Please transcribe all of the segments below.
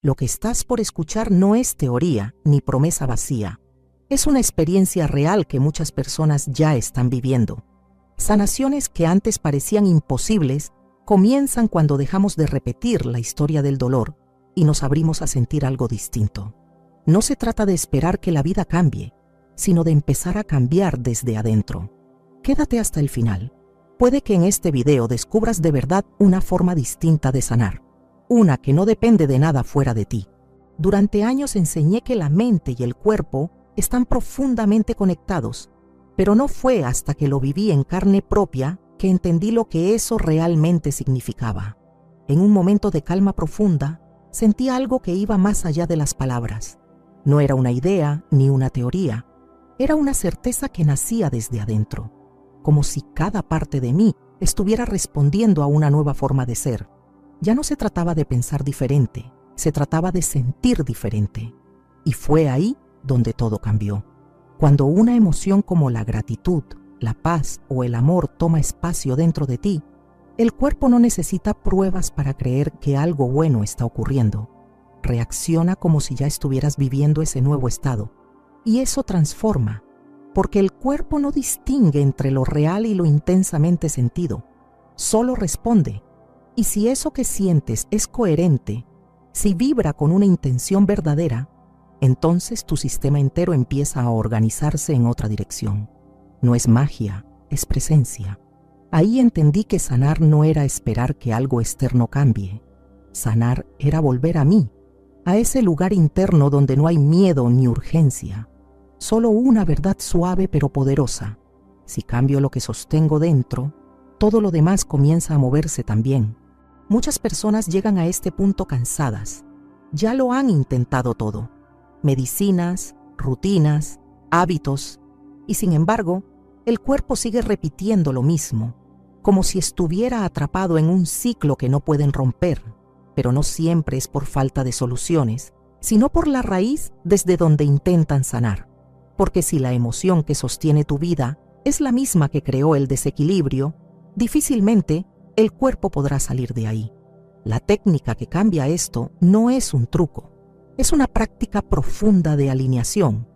Lo que estás por escuchar no es teoría ni promesa vacía. Es una experiencia real que muchas personas ya están viviendo. Sanaciones que antes parecían imposibles comienzan cuando dejamos de repetir la historia del dolor y nos abrimos a sentir algo distinto. No se trata de esperar que la vida cambie, sino de empezar a cambiar desde adentro. Quédate hasta el final. Puede que en este video descubras de verdad una forma distinta de sanar, una que no depende de nada fuera de ti. Durante años enseñé que la mente y el cuerpo están profundamente conectados, pero no fue hasta que lo viví en carne propia que entendí lo que eso realmente significaba. En un momento de calma profunda, sentí algo que iba más allá de las palabras. No era una idea ni una teoría, era una certeza que nacía desde adentro, como si cada parte de mí estuviera respondiendo a una nueva forma de ser. Ya no se trataba de pensar diferente, se trataba de sentir diferente. Y fue ahí donde todo cambió. Cuando una emoción como la gratitud, la paz o el amor toma espacio dentro de ti, el cuerpo no necesita pruebas para creer que algo bueno está ocurriendo. Reacciona como si ya estuvieras viviendo ese nuevo estado. Y eso transforma, porque el cuerpo no distingue entre lo real y lo intensamente sentido. Solo responde. Y si eso que sientes es coherente, si vibra con una intención verdadera, entonces tu sistema entero empieza a organizarse en otra dirección. No es magia, es presencia. Ahí entendí que sanar no era esperar que algo externo cambie. Sanar era volver a mí, a ese lugar interno donde no hay miedo ni urgencia, solo una verdad suave pero poderosa. Si cambio lo que sostengo dentro, todo lo demás comienza a moverse también. Muchas personas llegan a este punto cansadas. Ya lo han intentado todo. Medicinas, rutinas, hábitos, y sin embargo, el cuerpo sigue repitiendo lo mismo, como si estuviera atrapado en un ciclo que no pueden romper. Pero no siempre es por falta de soluciones, sino por la raíz desde donde intentan sanar. Porque si la emoción que sostiene tu vida es la misma que creó el desequilibrio, difícilmente el cuerpo podrá salir de ahí. La técnica que cambia esto no es un truco, es una práctica profunda de alineación.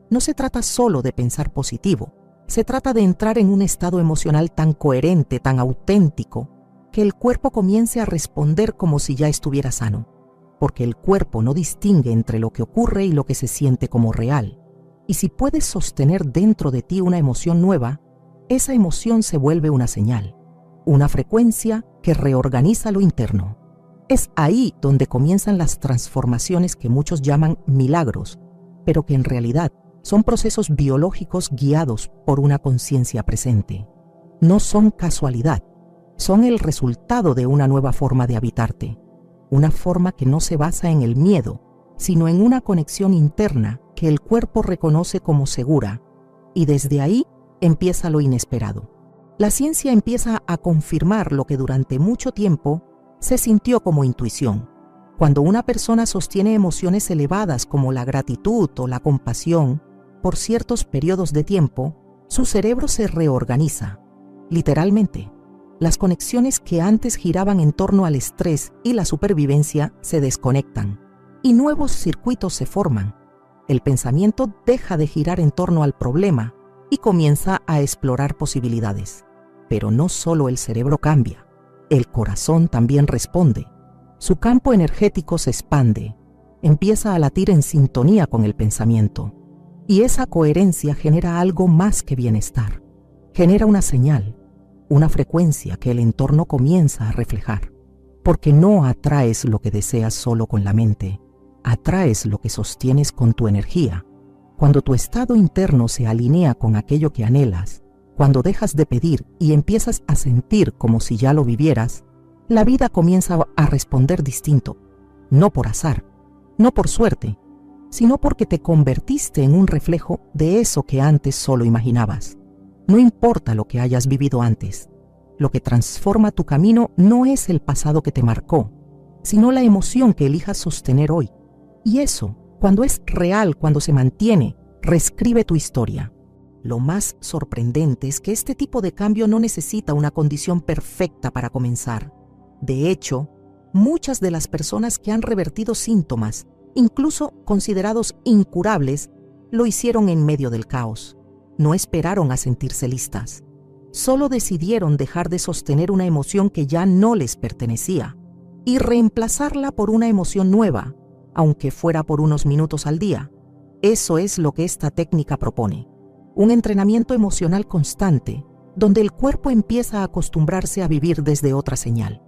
No se trata solo de pensar positivo, se trata de entrar en un estado emocional tan coherente, tan auténtico, que el cuerpo comience a responder como si ya estuviera sano, porque el cuerpo no distingue entre lo que ocurre y lo que se siente como real. Y si puedes sostener dentro de ti una emoción nueva, esa emoción se vuelve una señal, una frecuencia que reorganiza lo interno. Es ahí donde comienzan las transformaciones que muchos llaman milagros, pero que en realidad son procesos biológicos guiados por una conciencia presente. No son casualidad. Son el resultado de una nueva forma de habitarte, una forma que no se basa en el miedo, sino en una conexión interna que el cuerpo reconoce como segura, y desde ahí empieza lo inesperado. La ciencia empieza a confirmar lo que durante mucho tiempo se sintió como intuición. Cuando una persona sostiene emociones elevadas como la gratitud o la compasión por ciertos periodos de tiempo, su cerebro se reorganiza, literalmente. Las conexiones que antes giraban en torno al estrés y la supervivencia se desconectan y nuevos circuitos se forman. El pensamiento deja de girar en torno al problema y comienza a explorar posibilidades. Pero no solo el cerebro cambia, el corazón también responde. Su campo energético se expande, empieza a latir en sintonía con el pensamiento. Y esa coherencia genera algo más que bienestar. Genera una señal, una frecuencia que el entorno comienza a reflejar. Porque no atraes lo que deseas solo con la mente, atraes lo que sostienes con tu energía. Cuando tu estado interno se alinea con aquello que anhelas, cuando dejas de pedir y empiezas a sentir como si ya lo vivieras, la vida comienza a responder distinto, no por azar, no por suerte, sino porque te convertiste en un reflejo de eso que antes solo imaginabas. No importa lo que hayas vivido antes, lo que transforma tu camino no es el pasado que te marcó, sino la emoción que elijas sostener hoy. Y eso, cuando es real, cuando se mantiene, reescribe tu historia. Lo más sorprendente es que este tipo de cambio no necesita una condición perfecta para comenzar. De hecho, Muchas de las personas que han revertido síntomas, incluso considerados incurables, lo hicieron en medio del caos. No esperaron a sentirse listas. Solo decidieron dejar de sostener una emoción que ya no les pertenecía y reemplazarla por una emoción nueva, aunque fuera por unos minutos al día. Eso es lo que esta técnica propone. Un entrenamiento emocional constante, donde el cuerpo empieza a acostumbrarse a vivir desde otra señal.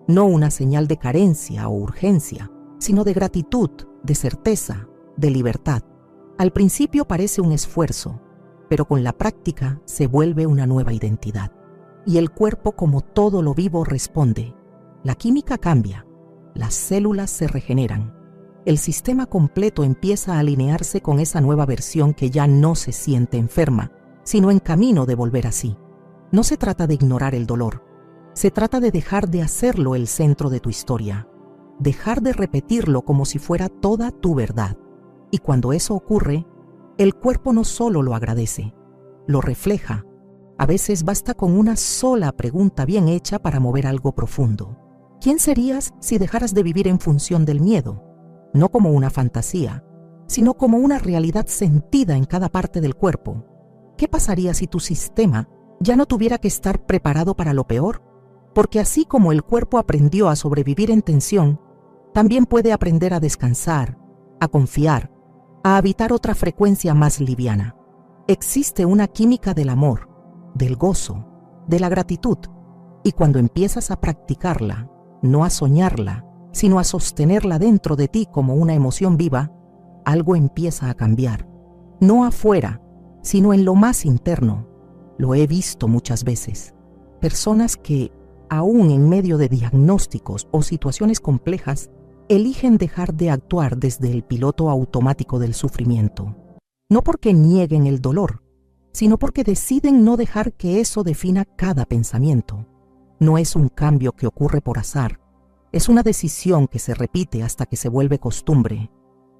No una señal de carencia o urgencia, sino de gratitud, de certeza, de libertad. Al principio parece un esfuerzo, pero con la práctica se vuelve una nueva identidad. Y el cuerpo, como todo lo vivo, responde. La química cambia, las células se regeneran. El sistema completo empieza a alinearse con esa nueva versión que ya no se siente enferma, sino en camino de volver así. No se trata de ignorar el dolor, se trata de dejar de hacerlo el centro de tu historia, dejar de repetirlo como si fuera toda tu verdad. Y cuando eso ocurre, el cuerpo no solo lo agradece, lo refleja. A veces basta con una sola pregunta bien hecha para mover algo profundo. ¿Quién serías si dejaras de vivir en función del miedo? No como una fantasía, sino como una realidad sentida en cada parte del cuerpo. ¿Qué pasaría si tu sistema ya no tuviera que estar preparado para lo peor? Porque así como el cuerpo aprendió a sobrevivir en tensión, también puede aprender a descansar, a confiar, a habitar otra frecuencia más liviana. Existe una química del amor, del gozo, de la gratitud, y cuando empiezas a practicarla, no a soñarla, sino a sostenerla dentro de ti como una emoción viva, algo empieza a cambiar. No afuera, sino en lo más interno. Lo he visto muchas veces. Personas que, aún en medio de diagnósticos o situaciones complejas, eligen dejar de actuar desde el piloto automático del sufrimiento. No porque nieguen el dolor, sino porque deciden no dejar que eso defina cada pensamiento. No es un cambio que ocurre por azar, es una decisión que se repite hasta que se vuelve costumbre,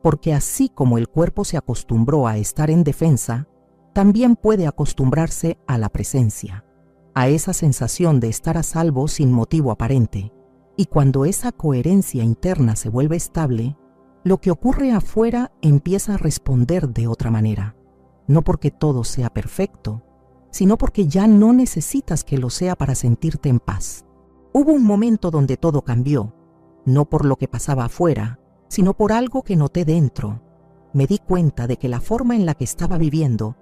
porque así como el cuerpo se acostumbró a estar en defensa, también puede acostumbrarse a la presencia, a esa sensación de estar a salvo sin motivo aparente. Y cuando esa coherencia interna se vuelve estable, lo que ocurre afuera empieza a responder de otra manera. No porque todo sea perfecto, sino porque ya no necesitas que lo sea para sentirte en paz. Hubo un momento donde todo cambió, no por lo que pasaba afuera, sino por algo que noté dentro. Me di cuenta de que la forma en la que estaba viviendo,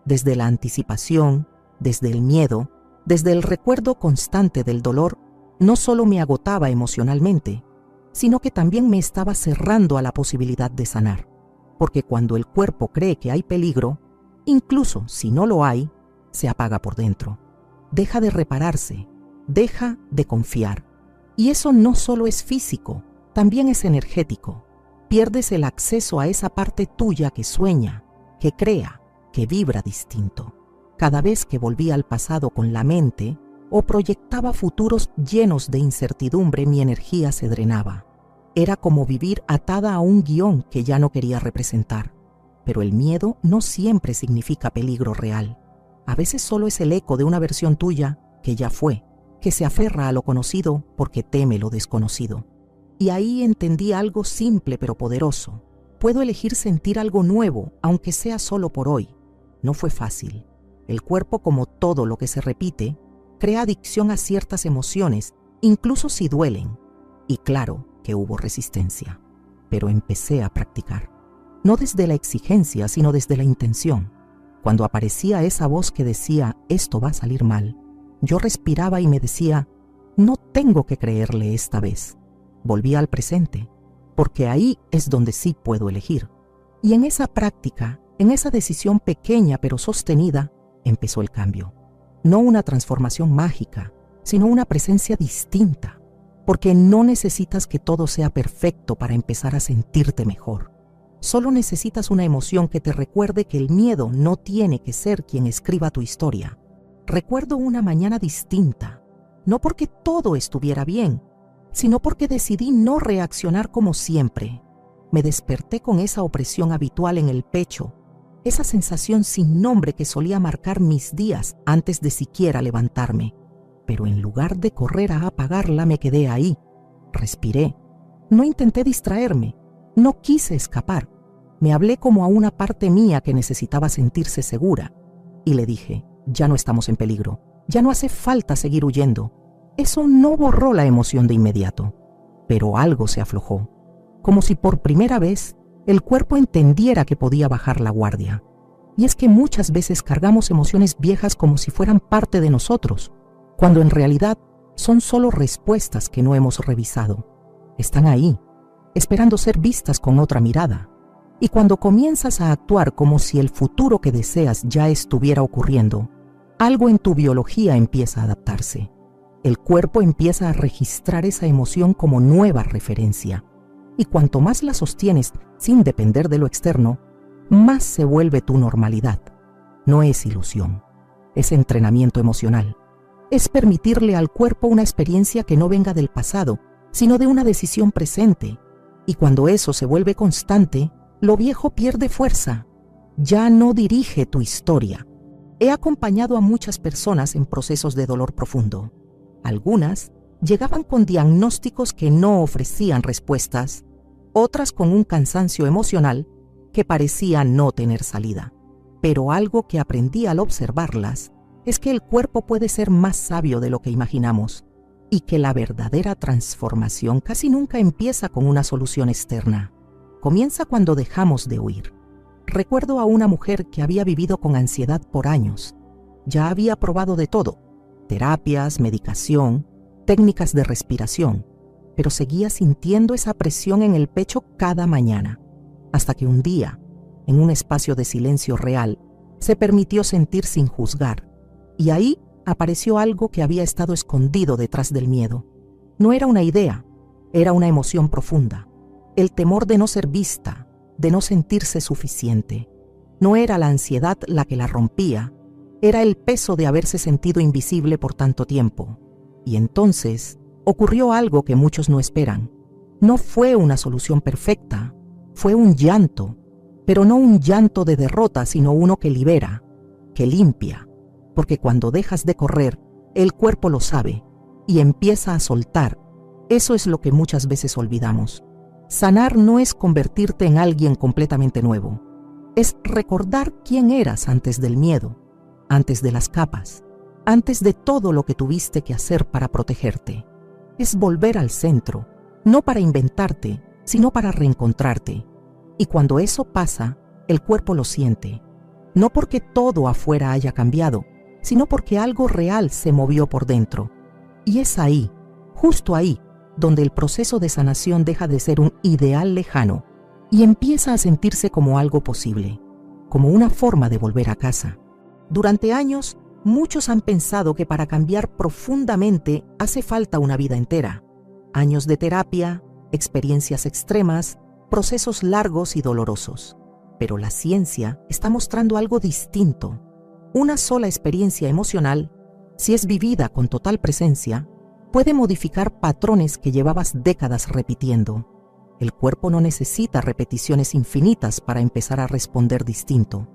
desde la anticipación, desde el miedo, desde el recuerdo constante del dolor, no solo me agotaba emocionalmente, sino que también me estaba cerrando a la posibilidad de sanar. Porque cuando el cuerpo cree que hay peligro, incluso si no lo hay, se apaga por dentro. Deja de repararse, deja de confiar. Y eso no solo es físico, también es energético. Pierdes el acceso a esa parte tuya que sueña, que crea, que vibra distinto. Cada vez que volvía al pasado con la mente o proyectaba futuros llenos de incertidumbre, mi energía se drenaba. Era como vivir atada a un guión que ya no quería representar. Pero el miedo no siempre significa peligro real. A veces solo es el eco de una versión tuya que ya fue, que se aferra a lo conocido porque teme lo desconocido. Y ahí entendí algo simple pero poderoso. Puedo elegir sentir algo nuevo, aunque sea solo por hoy. No fue fácil. El cuerpo, como todo lo que se repite, crea adicción a ciertas emociones, incluso si duelen. Y claro que hubo resistencia. Pero empecé a practicar. No desde la exigencia, sino desde la intención. Cuando aparecía esa voz que decía, esto va a salir mal, yo respiraba y me decía, no tengo que creerle esta vez. Volvía al presente, porque ahí es donde sí puedo elegir. Y en esa práctica, en esa decisión pequeña pero sostenida, empezó el cambio. No una transformación mágica, sino una presencia distinta, porque no necesitas que todo sea perfecto para empezar a sentirte mejor. Solo necesitas una emoción que te recuerde que el miedo no tiene que ser quien escriba tu historia. Recuerdo una mañana distinta, no porque todo estuviera bien, sino porque decidí no reaccionar como siempre. Me desperté con esa opresión habitual en el pecho, esa sensación sin nombre que solía marcar mis días antes de siquiera levantarme. Pero en lugar de correr a apagarla, me quedé ahí, Respiré. No intenté distraerme. No quise escapar. Me hablé como a una parte mía que necesitaba sentirse segura. Y le dije, ya no estamos en peligro. Ya no hace falta seguir huyendo. Eso no borró la emoción de inmediato. Pero algo se aflojó. Como si por primera vez el cuerpo entendiera que podía bajar la guardia. Y es que muchas veces cargamos emociones viejas como si fueran parte de nosotros, cuando en realidad son solo respuestas que no hemos revisado. Están ahí, esperando ser vistas con otra mirada. Y cuando comienzas a actuar como si el futuro que deseas ya estuviera ocurriendo, algo en tu biología empieza a adaptarse. El cuerpo empieza a registrar esa emoción como nueva referencia. Y cuanto más la sostienes sin depender de lo externo, más se vuelve tu normalidad. No es ilusión, es entrenamiento emocional. Es permitirle al cuerpo una experiencia que no venga del pasado, sino de una decisión presente. Y cuando eso se vuelve constante, lo viejo pierde fuerza. Ya no dirige tu historia. He acompañado a muchas personas en procesos de dolor profundo. Algunas llegaban con diagnósticos que no ofrecían respuestas, otras con un cansancio emocional que parecía no tener salida. Pero algo que aprendí al observarlas es que el cuerpo puede ser más sabio de lo que imaginamos y que la verdadera transformación casi nunca empieza con una solución externa. Comienza cuando dejamos de huir. Recuerdo a una mujer que había vivido con ansiedad por años. Ya había probado de todo, terapias, medicación, técnicas de respiración, pero seguía sintiendo esa presión en el pecho cada mañana, hasta que un día, en un espacio de silencio real, se permitió sentir sin juzgar, y ahí apareció algo que había estado escondido detrás del miedo. No era una idea, era una emoción profunda, el temor de no ser vista, de no sentirse suficiente. No era la ansiedad la que la rompía, era el peso de haberse sentido invisible por tanto tiempo. Y entonces ocurrió algo que muchos no esperan. No fue una solución perfecta, fue un llanto, pero no un llanto de derrota, sino uno que libera, que limpia, porque cuando dejas de correr, el cuerpo lo sabe y empieza a soltar. Eso es lo que muchas veces olvidamos. Sanar no es convertirte en alguien completamente nuevo, es recordar quién eras antes del miedo, antes de las capas, antes de todo lo que tuviste que hacer para protegerte. Es volver al centro, no para inventarte, sino para reencontrarte. Y cuando eso pasa, el cuerpo lo siente, no porque todo afuera haya cambiado, sino porque algo real se movió por dentro. Y es ahí, justo ahí, donde el proceso de sanación deja de ser un ideal lejano y empieza a sentirse como algo posible, como una forma de volver a casa. Durante años, muchos han pensado que para cambiar profundamente hace falta una vida entera. Años de terapia, experiencias extremas, procesos largos y dolorosos. Pero la ciencia está mostrando algo distinto. Una sola experiencia emocional, si es vivida con total presencia, puede modificar patrones que llevabas décadas repitiendo. El cuerpo no necesita repeticiones infinitas para empezar a responder distinto.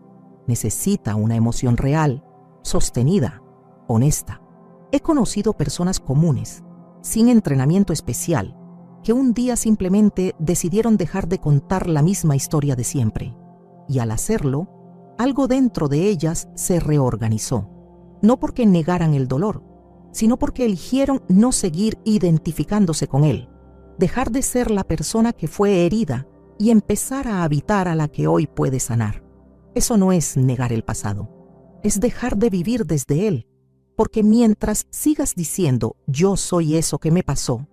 Necesita una emoción real, sostenida, honesta. He conocido personas comunes, sin entrenamiento especial, que un día simplemente decidieron dejar de contar la misma historia de siempre. Y al hacerlo, algo dentro de ellas se reorganizó. No porque negaran el dolor, sino porque eligieron no seguir identificándose con él, dejar de ser la persona que fue herida y empezar a habitar a la que hoy puede sanar. Eso no es negar el pasado, es dejar de vivir desde él, porque mientras sigas diciendo yo soy eso que me pasó,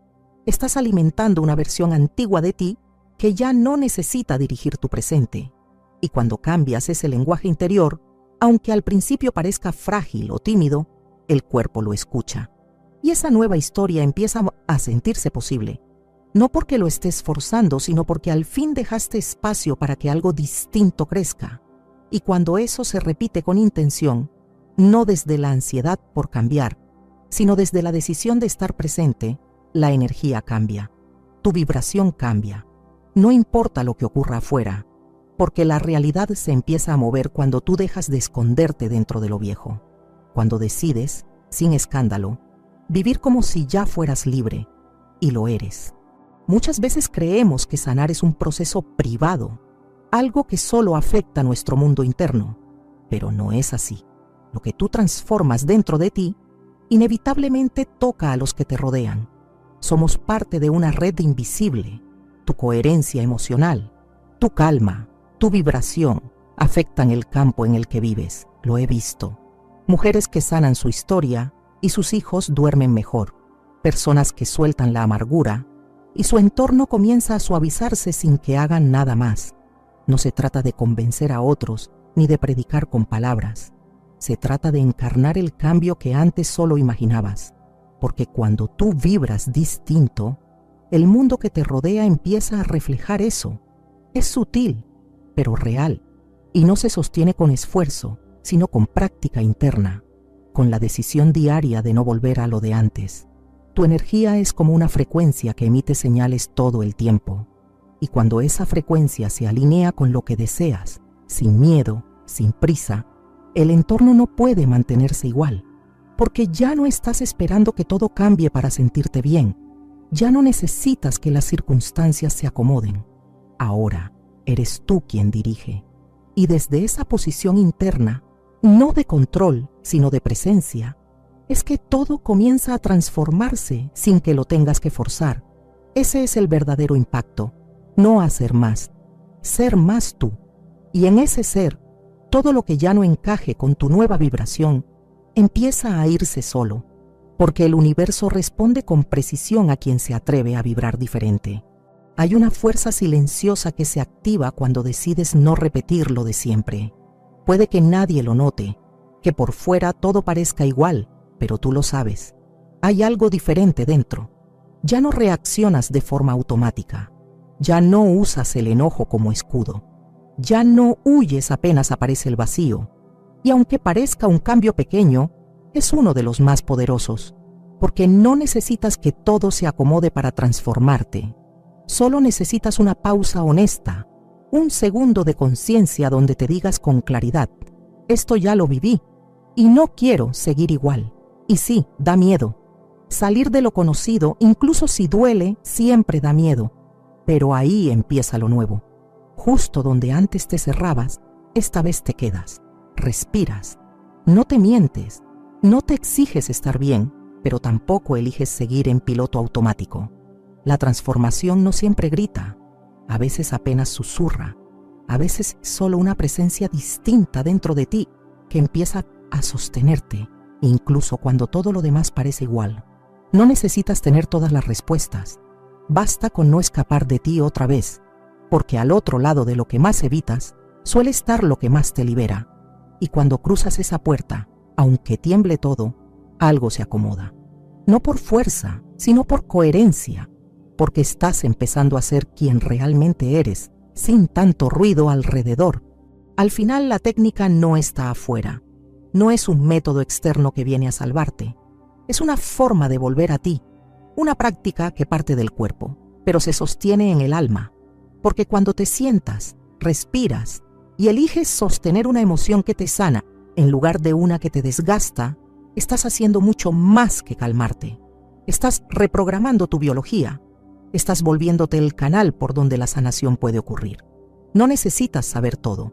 estás alimentando una versión antigua de ti que ya no necesita dirigir tu presente. Y cuando cambias ese lenguaje interior, aunque al principio parezca frágil o tímido, el cuerpo lo escucha. Y esa nueva historia empieza a sentirse posible. No porque lo estés forzando, sino porque al fin dejaste espacio para que algo distinto crezca. Y cuando eso se repite con intención, no desde la ansiedad por cambiar, sino desde la decisión de estar presente, la energía cambia. Tu vibración cambia. No importa lo que ocurra afuera, porque la realidad se empieza a mover cuando tú dejas de esconderte dentro de lo viejo. Cuando decides, sin escándalo, vivir como si ya fueras libre, y lo eres. Muchas veces creemos que sanar es un proceso privado, algo que solo afecta a nuestro mundo interno, pero no es así. Lo que tú transformas dentro de ti inevitablemente toca a los que te rodean. Somos parte de una red invisible. Tu coherencia emocional, tu calma, tu vibración afectan el campo en el que vives. Lo he visto. Mujeres que sanan su historia y sus hijos duermen mejor. Personas que sueltan la amargura y su entorno comienza a suavizarse sin que hagan nada más. No se trata de convencer a otros ni de predicar con palabras. Se trata de encarnar el cambio que antes solo imaginabas. Porque cuando tú vibras distinto, el mundo que te rodea empieza a reflejar eso. Es sutil, pero real, y no se sostiene con esfuerzo, sino con práctica interna, con la decisión diaria de no volver a lo de antes. Tu energía es como una frecuencia que emite señales todo el tiempo, y cuando esa frecuencia se alinea con lo que deseas, sin miedo, sin prisa, el entorno no puede mantenerse igual, porque ya no estás esperando que todo cambie para sentirte bien. Ya no necesitas que las circunstancias se acomoden. Ahora eres tú quien dirige. Y desde esa posición interna, no de control, sino de presencia, es que todo comienza a transformarse sin que lo tengas que forzar. Ese es el verdadero impacto. No hacer más, ser más tú. Y en ese ser, todo lo que ya no encaje con tu nueva vibración, empieza a irse solo. Porque el universo responde con precisión a quien se atreve a vibrar diferente. Hay una fuerza silenciosa que se activa cuando decides no repetir lo de siempre. Puede que nadie lo note, que por fuera todo parezca igual, pero tú lo sabes. Hay algo diferente dentro. Ya no reaccionas de forma automática. Ya no usas el enojo como escudo. Ya no huyes apenas aparece el vacío. Y aunque parezca un cambio pequeño, es uno de los más poderosos, porque no necesitas que todo se acomode para transformarte. Solo necesitas una pausa honesta, un segundo de conciencia donde te digas con claridad, esto ya lo viví y no quiero seguir igual. Y sí, da miedo. Salir de lo conocido, incluso si duele, siempre da miedo. Pero ahí empieza lo nuevo. Justo donde antes te cerrabas, esta vez te quedas, respiras, no te mientes. No te exiges estar bien, pero tampoco eliges seguir en piloto automático. La transformación no siempre grita, a veces apenas susurra, a veces es solo una presencia distinta dentro de ti que empieza a sostenerte, incluso cuando todo lo demás parece igual. No necesitas tener todas las respuestas, basta con no escapar de ti otra vez, porque al otro lado de lo que más evitas suele estar lo que más te libera, y cuando cruzas esa puerta, aunque tiemble todo, algo se acomoda. No por fuerza, sino por coherencia, porque estás empezando a ser quien realmente eres, sin tanto ruido alrededor. Al final la técnica no está afuera. No es un método externo que viene a salvarte. Es una forma de volver a ti, una práctica que parte del cuerpo, pero se sostiene en el alma, porque cuando te sientas, respiras y eliges sostener una emoción que te sana, en lugar de una que te desgasta, estás haciendo mucho más que calmarte. Estás reprogramando tu biología. Estás volviéndote el canal por donde la sanación puede ocurrir. No necesitas saber todo.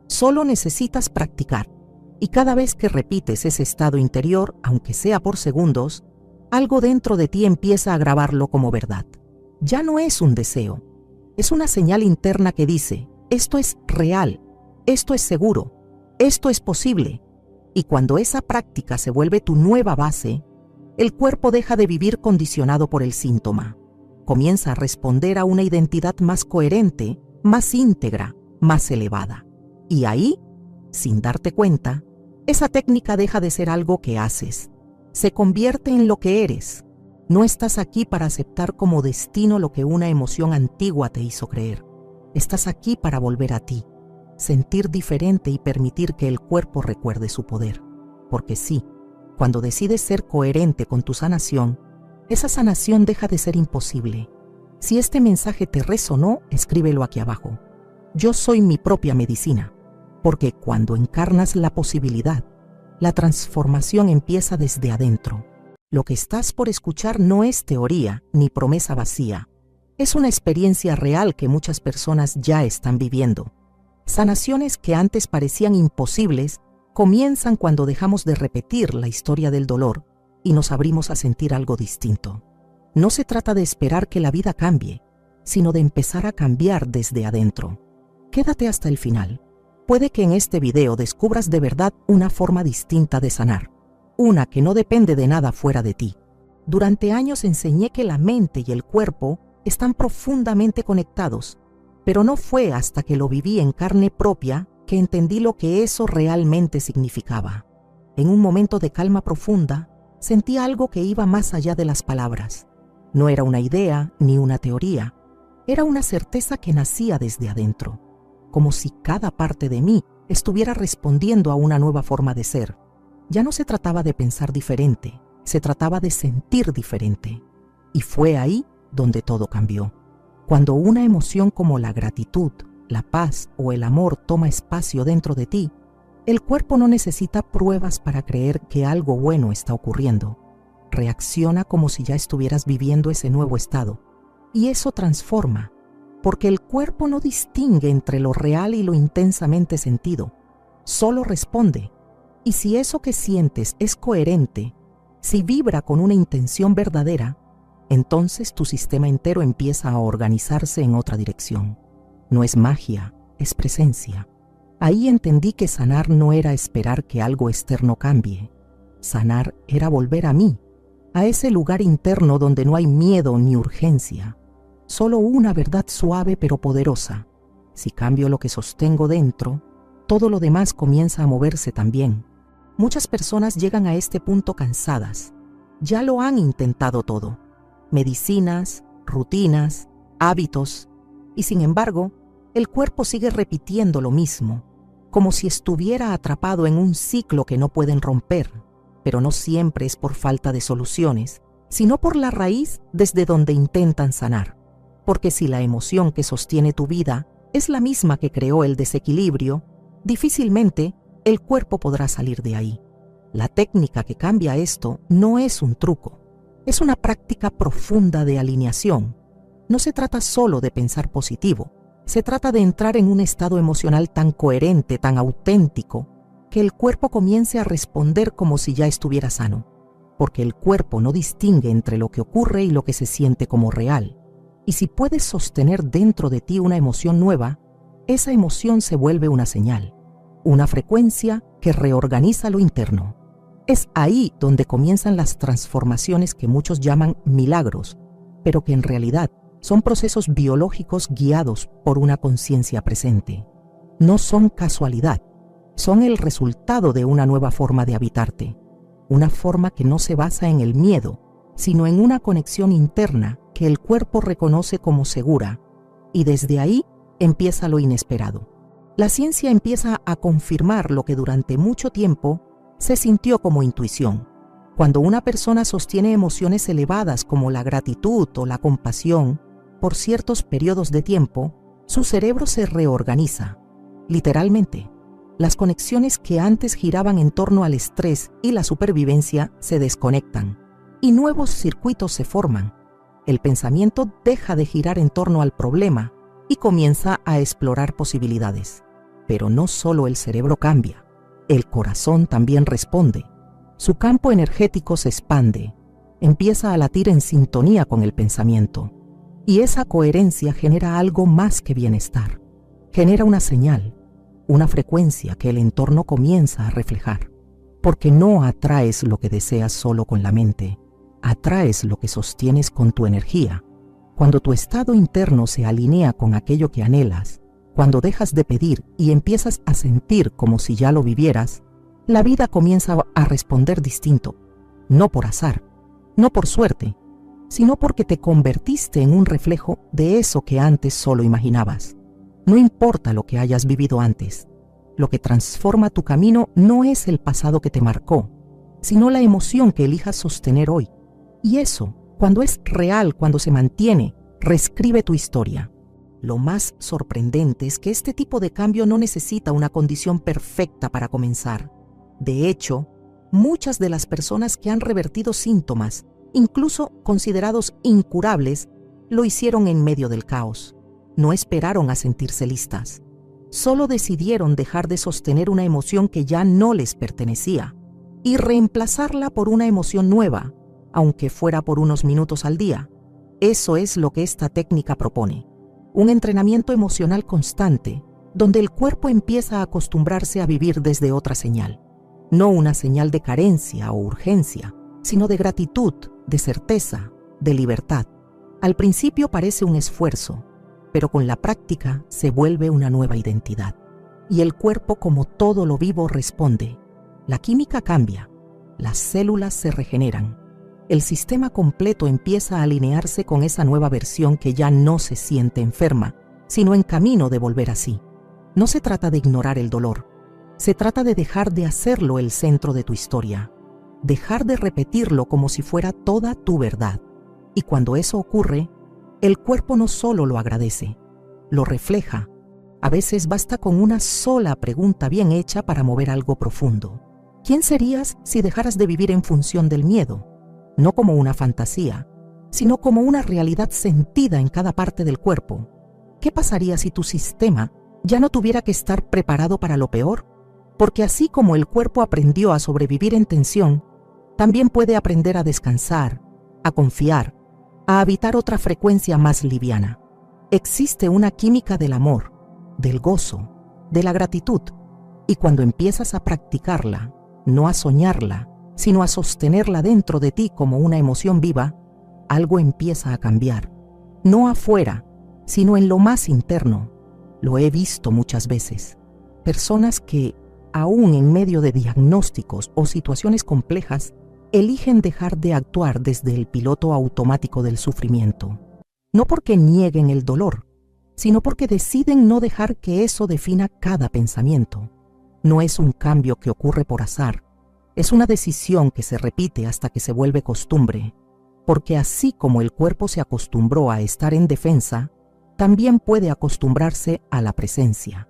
Solo necesitas practicar. Y cada vez que repites ese estado interior, aunque sea por segundos, algo dentro de ti empieza a grabarlo como verdad. Ya no es un deseo. Es una señal interna que dice, esto es real, esto es seguro. Esto es posible, y cuando esa práctica se vuelve tu nueva base, el cuerpo deja de vivir condicionado por el síntoma. Comienza a responder a una identidad más coherente, más íntegra, más elevada. Y ahí, sin darte cuenta, esa técnica deja de ser algo que haces. Se convierte en lo que eres. No estás aquí para aceptar como destino lo que una emoción antigua te hizo creer. Estás aquí para volver a ti. Sentir diferente y permitir que el cuerpo recuerde su poder. Porque sí, cuando decides ser coherente con tu sanación, esa sanación deja de ser imposible. Si este mensaje te resonó, escríbelo aquí abajo. Yo soy mi propia medicina, porque cuando encarnas la posibilidad, la transformación empieza desde adentro. Lo que estás por escuchar no es teoría ni promesa vacía. Es una experiencia real que muchas personas ya están viviendo. Sanaciones que antes parecían imposibles comienzan cuando dejamos de repetir la historia del dolor y nos abrimos a sentir algo distinto. No se trata de esperar que la vida cambie, sino de empezar a cambiar desde adentro. Quédate hasta el final. Puede que en este video descubras de verdad una forma distinta de sanar, una que no depende de nada fuera de ti. Durante años enseñé que la mente y el cuerpo están profundamente conectados, pero no fue hasta que lo viví en carne propia que entendí lo que eso realmente significaba. En un momento de calma profunda, sentí algo que iba más allá de las palabras. No era una idea ni una teoría, era una certeza que nacía desde adentro, como si cada parte de mí estuviera respondiendo a una nueva forma de ser. Ya no se trataba de pensar diferente, se trataba de sentir diferente. Y fue ahí donde todo cambió. Cuando una emoción como la gratitud, la paz o el amor toma espacio dentro de ti, el cuerpo no necesita pruebas para creer que algo bueno está ocurriendo. Reacciona como si ya estuvieras viviendo ese nuevo estado. Y eso transforma, porque el cuerpo no distingue entre lo real y lo intensamente sentido. Solo responde. Y si eso que sientes es coherente, si vibra con una intención verdadera, entonces tu sistema entero empieza a organizarse en otra dirección. No es magia, es presencia. Ahí entendí que sanar no era esperar que algo externo cambie. Sanar era volver a mí, a ese lugar interno donde no hay miedo ni urgencia. Solo una verdad suave pero poderosa. Si cambio lo que sostengo dentro, todo lo demás comienza a moverse también. Muchas personas llegan a este punto cansadas. Ya lo han intentado todo. Medicinas, rutinas, hábitos. Y sin embargo, el cuerpo sigue repitiendo lo mismo, como si estuviera atrapado en un ciclo que no pueden romper. Pero no siempre es por falta de soluciones, sino por la raíz desde donde intentan sanar. Porque si la emoción que sostiene tu vida es la misma que creó el desequilibrio, difícilmente el cuerpo podrá salir de ahí. La técnica que cambia esto no es un truco, es una práctica profunda de alineación. No se trata solo de pensar positivo, se trata de entrar en un estado emocional tan coherente, tan auténtico, que el cuerpo comience a responder como si ya estuviera sano, porque el cuerpo no distingue entre lo que ocurre y lo que se siente como real. Y si puedes sostener dentro de ti una emoción nueva, esa emoción se vuelve una señal, una frecuencia que reorganiza lo interno. Es ahí donde comienzan las transformaciones que muchos llaman milagros, pero que en realidad son procesos biológicos guiados por una conciencia presente. No son casualidad, son el resultado de una nueva forma de habitarte, una forma que no se basa en el miedo, sino en una conexión interna que el cuerpo reconoce como segura, y desde ahí empieza lo inesperado. La ciencia empieza a confirmar lo que durante mucho tiempo se sintió como intuición. Cuando una persona sostiene emociones elevadas como la gratitud o la compasión por ciertos periodos de tiempo, su cerebro se reorganiza. Literalmente, las conexiones que antes giraban en torno al estrés y la supervivencia se desconectan y nuevos circuitos se forman. El pensamiento deja de girar en torno al problema y comienza a explorar posibilidades. Pero no solo el cerebro cambia, el corazón también responde. Su campo energético se expande, empieza a latir en sintonía con el pensamiento. Y esa coherencia genera algo más que bienestar. Genera una señal, una frecuencia que el entorno comienza a reflejar. Porque no atraes lo que deseas solo con la mente, atraes lo que sostienes con tu energía. Cuando tu estado interno se alinea con aquello que anhelas, cuando dejas de pedir y empiezas a sentir como si ya lo vivieras, la vida comienza a responder distinto, no por azar, no por suerte, sino porque te convertiste en un reflejo de eso que antes solo imaginabas. No importa lo que hayas vivido antes, lo que transforma tu camino no es el pasado que te marcó, sino la emoción que elijas sostener hoy. Y eso, cuando es real, cuando se mantiene, reescribe tu historia. Lo más sorprendente es que este tipo de cambio no necesita una condición perfecta para comenzar. De hecho, Muchas de las personas que han revertido síntomas, incluso considerados incurables, lo hicieron en medio del caos. No esperaron a sentirse listas. Solo decidieron dejar de sostener una emoción que ya no les pertenecía y reemplazarla por una emoción nueva, aunque fuera por unos minutos al día. Eso es lo que esta técnica propone. Un entrenamiento emocional constante, donde el cuerpo empieza a acostumbrarse a vivir desde otra señal. No una señal de carencia o urgencia, sino de gratitud, de certeza, de libertad. Al principio parece un esfuerzo, pero con la práctica se vuelve una nueva identidad. Y el cuerpo, como todo lo vivo, responde. La química cambia, las células se regeneran. El sistema completo empieza a alinearse con esa nueva versión que ya no se siente enferma, sino en camino de volver así. No se trata de ignorar el dolor, se trata de dejar de hacerlo el centro de tu historia, dejar de repetirlo como si fuera toda tu verdad. Y cuando eso ocurre, el cuerpo no solo lo agradece, lo refleja. A veces basta con una sola pregunta bien hecha para mover algo profundo. ¿Quién serías si dejaras de vivir en función del miedo? No como una fantasía, sino como una realidad sentida en cada parte del cuerpo. ¿Qué pasaría si tu sistema ya no tuviera que estar preparado para lo peor? Porque así como el cuerpo aprendió a sobrevivir en tensión, también puede aprender a descansar, a confiar, a habitar otra frecuencia más liviana. Existe una química del amor, del gozo, de la gratitud, y cuando empiezas a practicarla, no a soñarla, sino a sostenerla dentro de ti como una emoción viva, algo empieza a cambiar. No afuera, sino en lo más interno. Lo he visto muchas veces. Personas que, aún en medio de diagnósticos o situaciones complejas, eligen dejar de actuar desde el piloto automático del sufrimiento. No porque nieguen el dolor, sino porque deciden no dejar que eso defina cada pensamiento. No es un cambio que ocurre por azar, es una decisión que se repite hasta que se vuelve costumbre, porque así como el cuerpo se acostumbró a estar en defensa, también puede acostumbrarse a la presencia,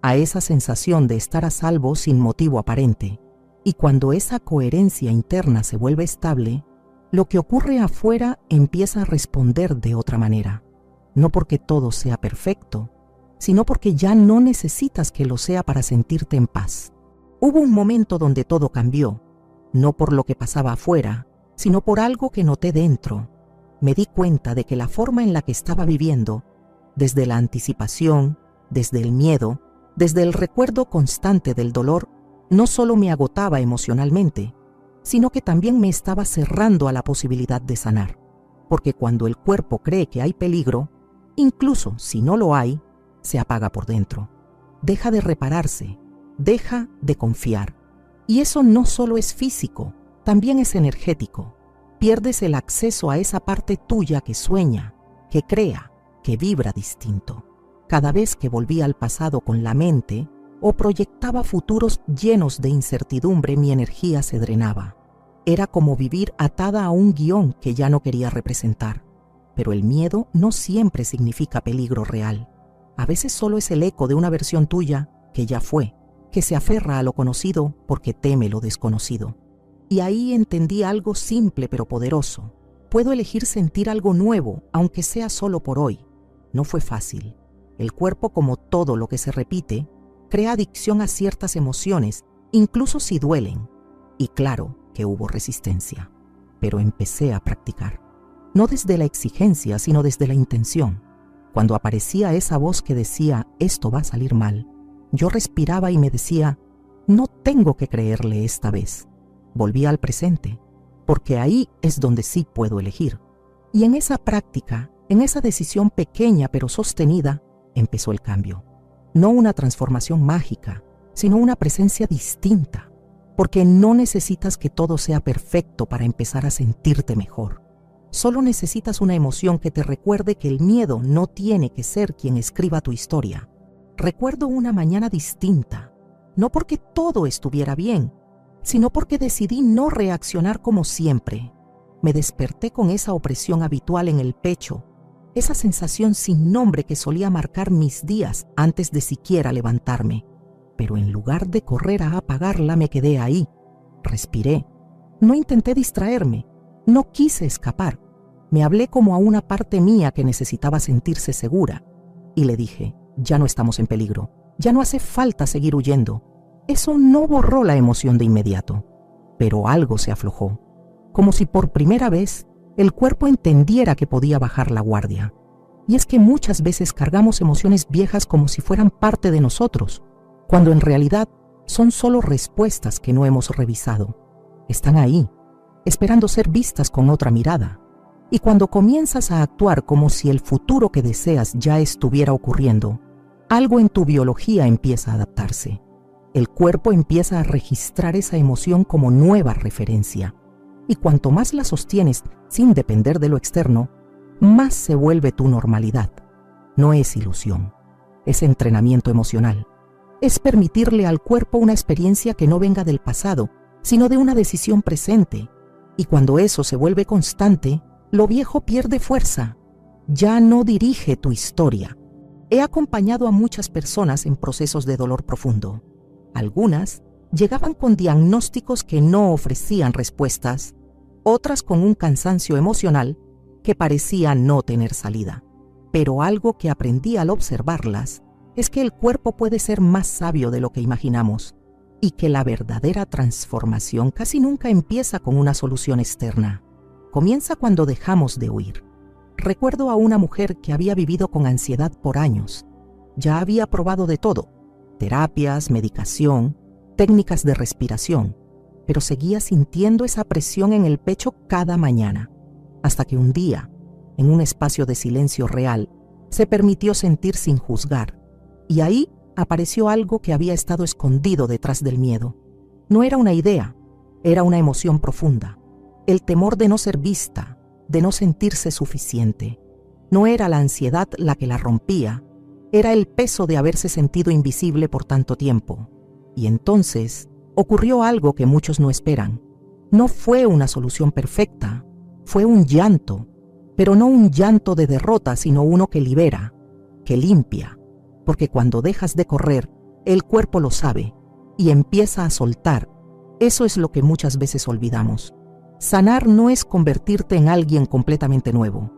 a esa sensación de estar a salvo sin motivo aparente. Y cuando esa coherencia interna se vuelve estable, lo que ocurre afuera empieza a responder de otra manera. No porque todo sea perfecto, sino porque ya no necesitas que lo sea para sentirte en paz. Hubo un momento donde todo cambió, no por lo que pasaba afuera, sino por algo que noté dentro. Me di cuenta de que la forma en la que estaba viviendo, desde la anticipación, desde el miedo, desde el recuerdo constante del dolor, no solo me agotaba emocionalmente, sino que también me estaba cerrando a la posibilidad de sanar. Porque cuando el cuerpo cree que hay peligro, incluso si no lo hay, se apaga por dentro. Deja de repararse, deja de confiar. Y eso no solo es físico, también es energético. Pierdes el acceso a esa parte tuya que sueña, que crea, que vibra distinto. Cada vez que volvía al pasado con la mente o proyectaba futuros llenos de incertidumbre, mi energía se drenaba. Era como vivir atada a un guión que ya no quería representar. Pero el miedo no siempre significa peligro real. A veces solo es el eco de una versión tuya que ya fue, que se aferra a lo conocido porque teme lo desconocido. Y ahí entendí algo simple pero poderoso. Puedo elegir sentir algo nuevo, aunque sea solo por hoy. No fue fácil. El cuerpo, como todo lo que se repite, crea adicción a ciertas emociones, incluso si duelen. Y claro que hubo resistencia. Pero empecé a practicar. No desde la exigencia, sino desde la intención. Cuando aparecía esa voz que decía, esto va a salir mal, yo respiraba y me decía, no tengo que creerle esta vez. Volvía al presente, porque ahí es donde sí puedo elegir. Y en esa práctica, en esa decisión pequeña pero sostenida, empezó el cambio. No una transformación mágica, sino una presencia distinta, porque no necesitas que todo sea perfecto para empezar a sentirte mejor. Solo necesitas una emoción que te recuerde que el miedo no tiene que ser quien escriba tu historia. Recuerdo una mañana distinta, no porque todo estuviera bien, sino porque decidí no reaccionar como siempre. Me desperté con esa opresión habitual en el pecho, esa sensación sin nombre que solía marcar mis días antes de siquiera levantarme. Pero en lugar de correr a apagarla, me quedé ahí, Respiré. No intenté distraerme. No quise escapar. Me hablé como a una parte mía que necesitaba sentirse segura. Y le dije, ya no estamos en peligro. Ya no hace falta seguir huyendo. Eso no borró la emoción de inmediato. Pero algo se aflojó. Como si por primera vez el cuerpo entendiera que podía bajar la guardia. Y es que muchas veces cargamos emociones viejas como si fueran parte de nosotros, cuando en realidad son solo respuestas que no hemos revisado. Están ahí, esperando ser vistas con otra mirada. Y cuando comienzas a actuar como si el futuro que deseas ya estuviera ocurriendo, algo en tu biología empieza a adaptarse. El cuerpo empieza a registrar esa emoción como nueva referencia. Y cuanto más la sostienes sin depender de lo externo, más se vuelve tu normalidad. No es ilusión, es entrenamiento emocional. Es permitirle al cuerpo una experiencia que no venga del pasado, sino de una decisión presente. Y cuando eso se vuelve constante, lo viejo pierde fuerza. Ya no dirige tu historia. He acompañado a muchas personas en procesos de dolor profundo. Algunas llegaban con diagnósticos que no ofrecían respuestas, otras con un cansancio emocional que parecía no tener salida. Pero algo que aprendí al observarlas es que el cuerpo puede ser más sabio de lo que imaginamos y que la verdadera transformación casi nunca empieza con una solución externa. Comienza cuando dejamos de huir. Recuerdo a una mujer que había vivido con ansiedad por años. Ya había probado de todo: terapias, medicación, técnicas de respiración, pero seguía sintiendo esa presión en el pecho cada mañana. Hasta que un día, en un espacio de silencio real, se permitió sentir sin juzgar. Y ahí apareció algo que había estado escondido detrás del miedo. No era una idea, era una emoción profunda. El temor de no ser vista, de no sentirse suficiente. No era la ansiedad la que la rompía, era el peso de haberse sentido invisible por tanto tiempo. Y entonces ocurrió algo que muchos no esperan. No fue una solución perfecta. Fue un llanto, pero no un llanto de derrota, sino uno que libera, que limpia, porque cuando dejas de correr, el cuerpo lo sabe y empieza a soltar. Eso es lo que muchas veces olvidamos. Sanar no es convertirte en alguien completamente nuevo,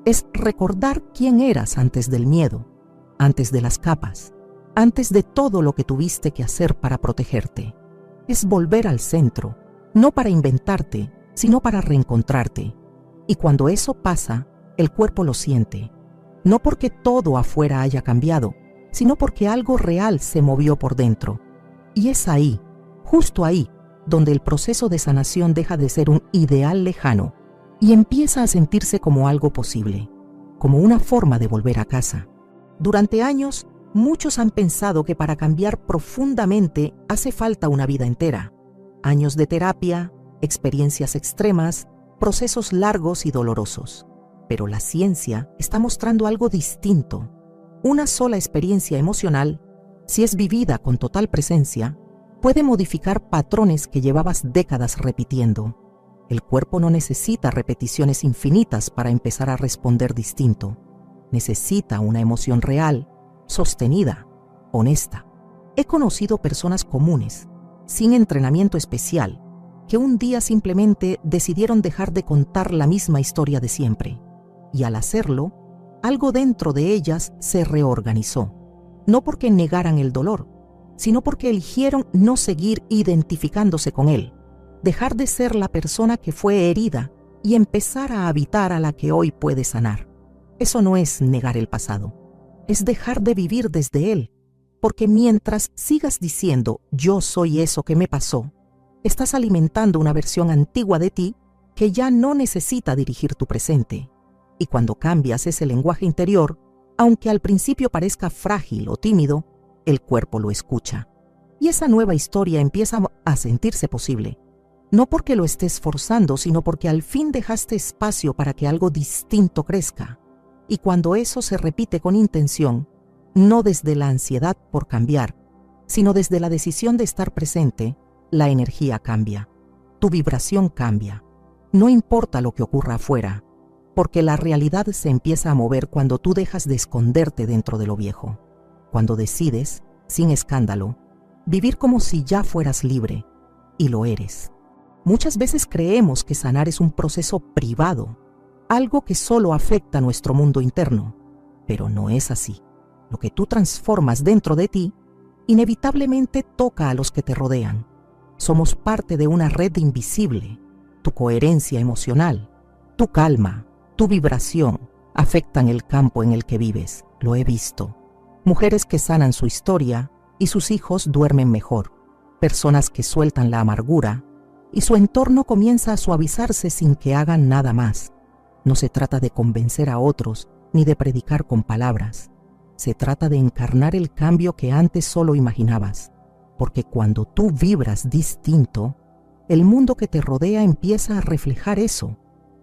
es recordar quién eras antes del miedo, antes de las capas, antes de todo lo que tuviste que hacer para protegerte. Es volver al centro, no para inventarte, sino para reencontrarte. Y cuando eso pasa, el cuerpo lo siente. No porque todo afuera haya cambiado, sino porque algo real se movió por dentro. Y es ahí, justo ahí, donde el proceso de sanación deja de ser un ideal lejano y empieza a sentirse como algo posible, como una forma de volver a casa. Durante años, muchos han pensado que para cambiar profundamente hace falta una vida entera. Años de terapia, experiencias extremas, procesos largos y dolorosos. Pero la ciencia está mostrando algo distinto. Una sola experiencia emocional, si es vivida con total presencia, puede modificar patrones que llevabas décadas repitiendo. El cuerpo no necesita repeticiones infinitas para empezar a responder distinto. Necesita una emoción real, sostenida, honesta. He conocido personas comunes, sin entrenamiento especial, que un día simplemente decidieron dejar de contar la misma historia de siempre. Y al hacerlo, algo dentro de ellas se reorganizó. No porque negaran el dolor, sino porque eligieron no seguir identificándose con él, dejar de ser la persona que fue herida y empezar a habitar a la que hoy puede sanar. Eso no es negar el pasado, es dejar de vivir desde él, porque mientras sigas diciendo yo soy eso que me pasó, estás alimentando una versión antigua de ti que ya no necesita dirigir tu presente. Y cuando cambias ese lenguaje interior, aunque al principio parezca frágil o tímido, el cuerpo lo escucha. Y esa nueva historia empieza a sentirse posible. No porque lo estés forzando, sino porque al fin dejaste espacio para que algo distinto crezca. Y cuando eso se repite con intención, no desde la ansiedad por cambiar, sino desde la decisión de estar presente, la energía cambia. Tu vibración cambia. No importa lo que ocurra afuera, porque la realidad se empieza a mover cuando tú dejas de esconderte dentro de lo viejo. Cuando decides, sin escándalo, vivir como si ya fueras libre, y lo eres. Muchas veces creemos que sanar es un proceso privado, algo que solo afecta a nuestro mundo interno, pero no es así. Lo que tú transformas dentro de ti, inevitablemente toca a los que te rodean. Somos parte de una red invisible. Tu coherencia emocional, tu calma, tu vibración afectan el campo en el que vives. Lo he visto. Mujeres que sanan su historia y sus hijos duermen mejor. Personas que sueltan la amargura y su entorno comienza a suavizarse sin que hagan nada más. No se trata de convencer a otros ni de predicar con palabras. Se trata de encarnar el cambio que antes solo imaginabas. Porque cuando tú vibras distinto, el mundo que te rodea empieza a reflejar eso.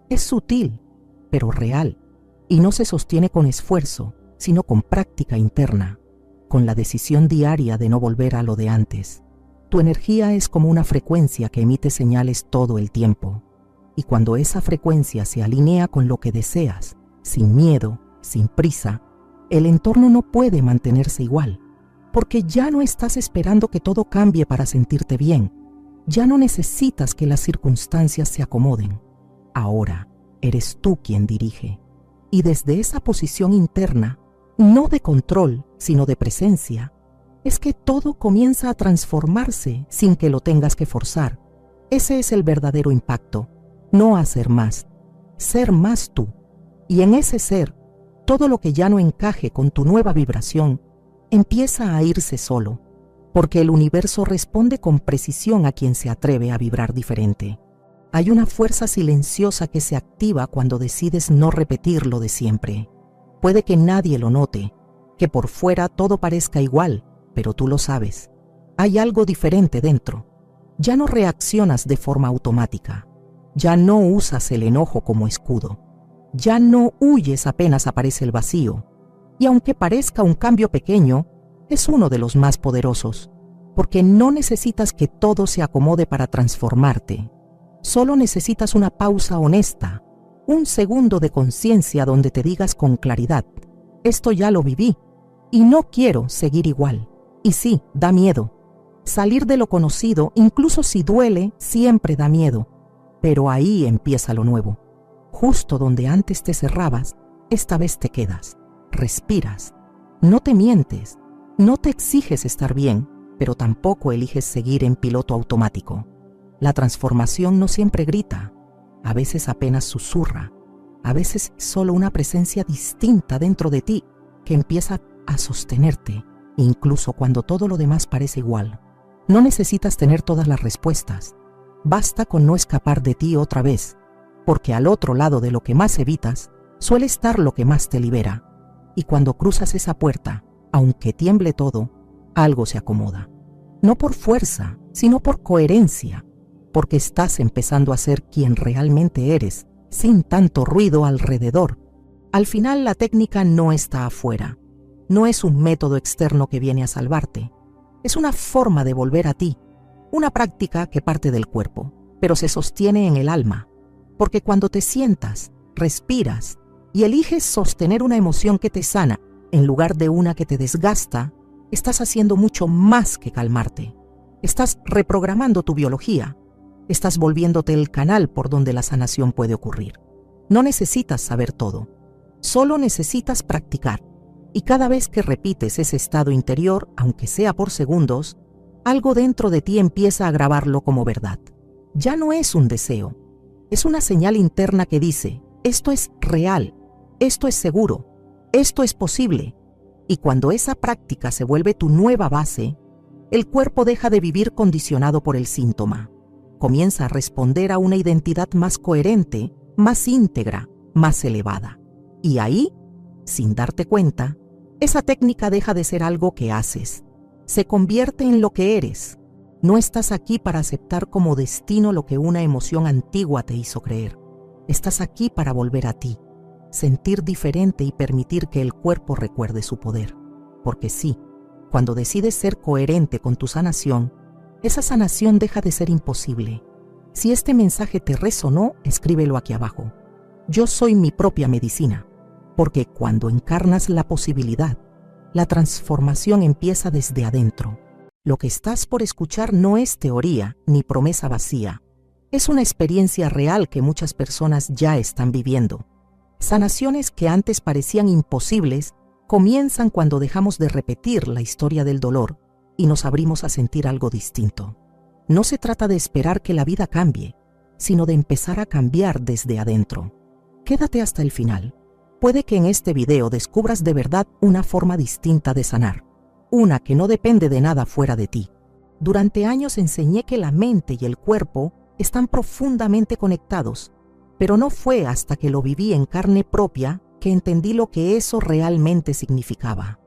Es sutil, pero real, y no se sostiene con esfuerzo, sino con práctica interna, con la decisión diaria de no volver a lo de antes. Tu energía es como una frecuencia que emite señales todo el tiempo, y cuando esa frecuencia se alinea con lo que deseas, sin miedo, sin prisa, el entorno no puede mantenerse igual, porque ya no estás esperando que todo cambie para sentirte bien. Ya no necesitas que las circunstancias se acomoden. Ahora eres tú quien dirige. Y desde esa posición interna, no de control, sino de presencia, es que todo comienza a transformarse sin que lo tengas que forzar. Ese es el verdadero impacto. No hacer más, ser más tú. Y en ese ser, todo lo que ya no encaje con tu nueva vibración empieza a irse solo, porque el universo responde con precisión a quien se atreve a vibrar diferente. Hay una fuerza silenciosa que se activa cuando decides no repetir lo de siempre. Puede que nadie lo note, que por fuera todo parezca igual, pero tú lo sabes. Hay algo diferente dentro. Ya no reaccionas de forma automática. Ya no usas el enojo como escudo. Ya no huyes apenas aparece el vacío. Y aunque parezca un cambio pequeño, es uno de los más poderosos, porque no necesitas que todo se acomode para transformarte. Solo necesitas una pausa honesta, un segundo de conciencia donde te digas con claridad: esto ya lo viví y no quiero seguir igual. Y sí, da miedo. Salir de lo conocido, incluso si duele, siempre da miedo. Pero ahí empieza lo nuevo. Justo donde antes te cerrabas, esta vez te quedas. Respiras. No te mientes. No te exiges estar bien, pero tampoco eliges seguir en piloto automático. La transformación no siempre grita. A veces apenas susurra. A veces solo una presencia distinta dentro de ti que empieza a sostenerte, incluso cuando todo lo demás parece igual. No necesitas tener todas las respuestas. Basta con no escapar de ti otra vez, porque al otro lado de lo que más evitas, suele estar lo que más te libera. Y cuando cruzas esa puerta, aunque tiemble todo, algo se acomoda. No por fuerza, sino por coherencia, porque estás empezando a ser quien realmente eres, sin tanto ruido alrededor. Al final la técnica no está afuera. No es un método externo que viene a salvarte. Es una forma de volver a ti, una práctica que parte del cuerpo, pero se sostiene en el alma, porque cuando te sientas, respiras y eliges sostener una emoción que te sana en lugar de una que te desgasta, estás haciendo mucho más que calmarte. Estás reprogramando tu biología. Estás volviéndote el canal por donde la sanación puede ocurrir. No necesitas saber todo. Solo necesitas practicar. Y cada vez que repites ese estado interior, aunque sea por segundos, algo dentro de ti empieza a grabarlo como verdad. Ya no es un deseo. Es una señal interna que dice: esto es real, esto es seguro, esto es posible. Y cuando esa práctica se vuelve tu nueva base, el cuerpo deja de vivir condicionado por el síntoma. Comienza a responder a una identidad más coherente, más íntegra, más elevada. Y ahí, sin darte cuenta, esa técnica deja de ser algo que haces. Se convierte en lo que eres. No estás aquí para aceptar como destino lo que una emoción antigua te hizo creer. Estás aquí para volver a ti, sentir diferente y permitir que el cuerpo recuerde su poder. Porque sí, cuando decides ser coherente con tu sanación, esa sanación deja de ser imposible. Si este mensaje te resonó, escríbelo aquí abajo. Yo soy mi propia medicina, porque cuando encarnas la posibilidad, la transformación empieza desde adentro. Lo que estás por escuchar no es teoría ni promesa vacía. Es una experiencia real que muchas personas ya están viviendo. Sanaciones que antes parecían imposibles comienzan cuando dejamos de repetir la historia del dolor y nos abrimos a sentir algo distinto. No se trata de esperar que la vida cambie, sino de empezar a cambiar desde adentro. Quédate hasta el final. Puede que en este video descubras de verdad una forma distinta de sanar, una que no depende de nada fuera de ti. Durante años enseñé que la mente y el cuerpo están profundamente conectados, pero no fue hasta que lo viví en carne propia que entendí lo que eso realmente significaba.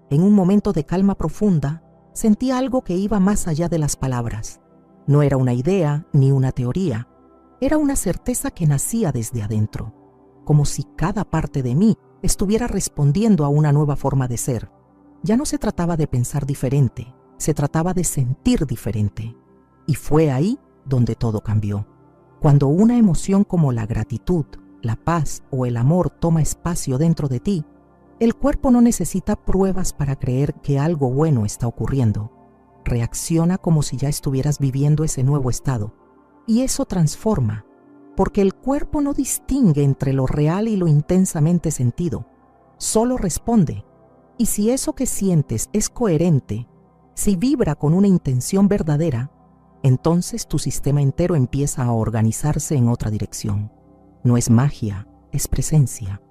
En un momento de calma profunda, sentí algo que iba más allá de las palabras. No era una idea ni una teoría, era una certeza que nacía desde adentro, como si cada parte de mí estuviera respondiendo a una nueva forma de ser. Ya no se trataba de pensar diferente, se trataba de sentir diferente. Y fue ahí donde todo cambió. Cuando una emoción como la gratitud, la paz o el amor toma espacio dentro de ti, el cuerpo no necesita pruebas para creer que algo bueno está ocurriendo. Reacciona como si ya estuvieras viviendo ese nuevo estado. Y eso transforma, porque el cuerpo no distingue entre lo real y lo intensamente sentido. Solo responde. Y si eso que sientes es coherente, si vibra con una intención verdadera, entonces tu sistema entero empieza a organizarse en otra dirección. No es magia, es presencia.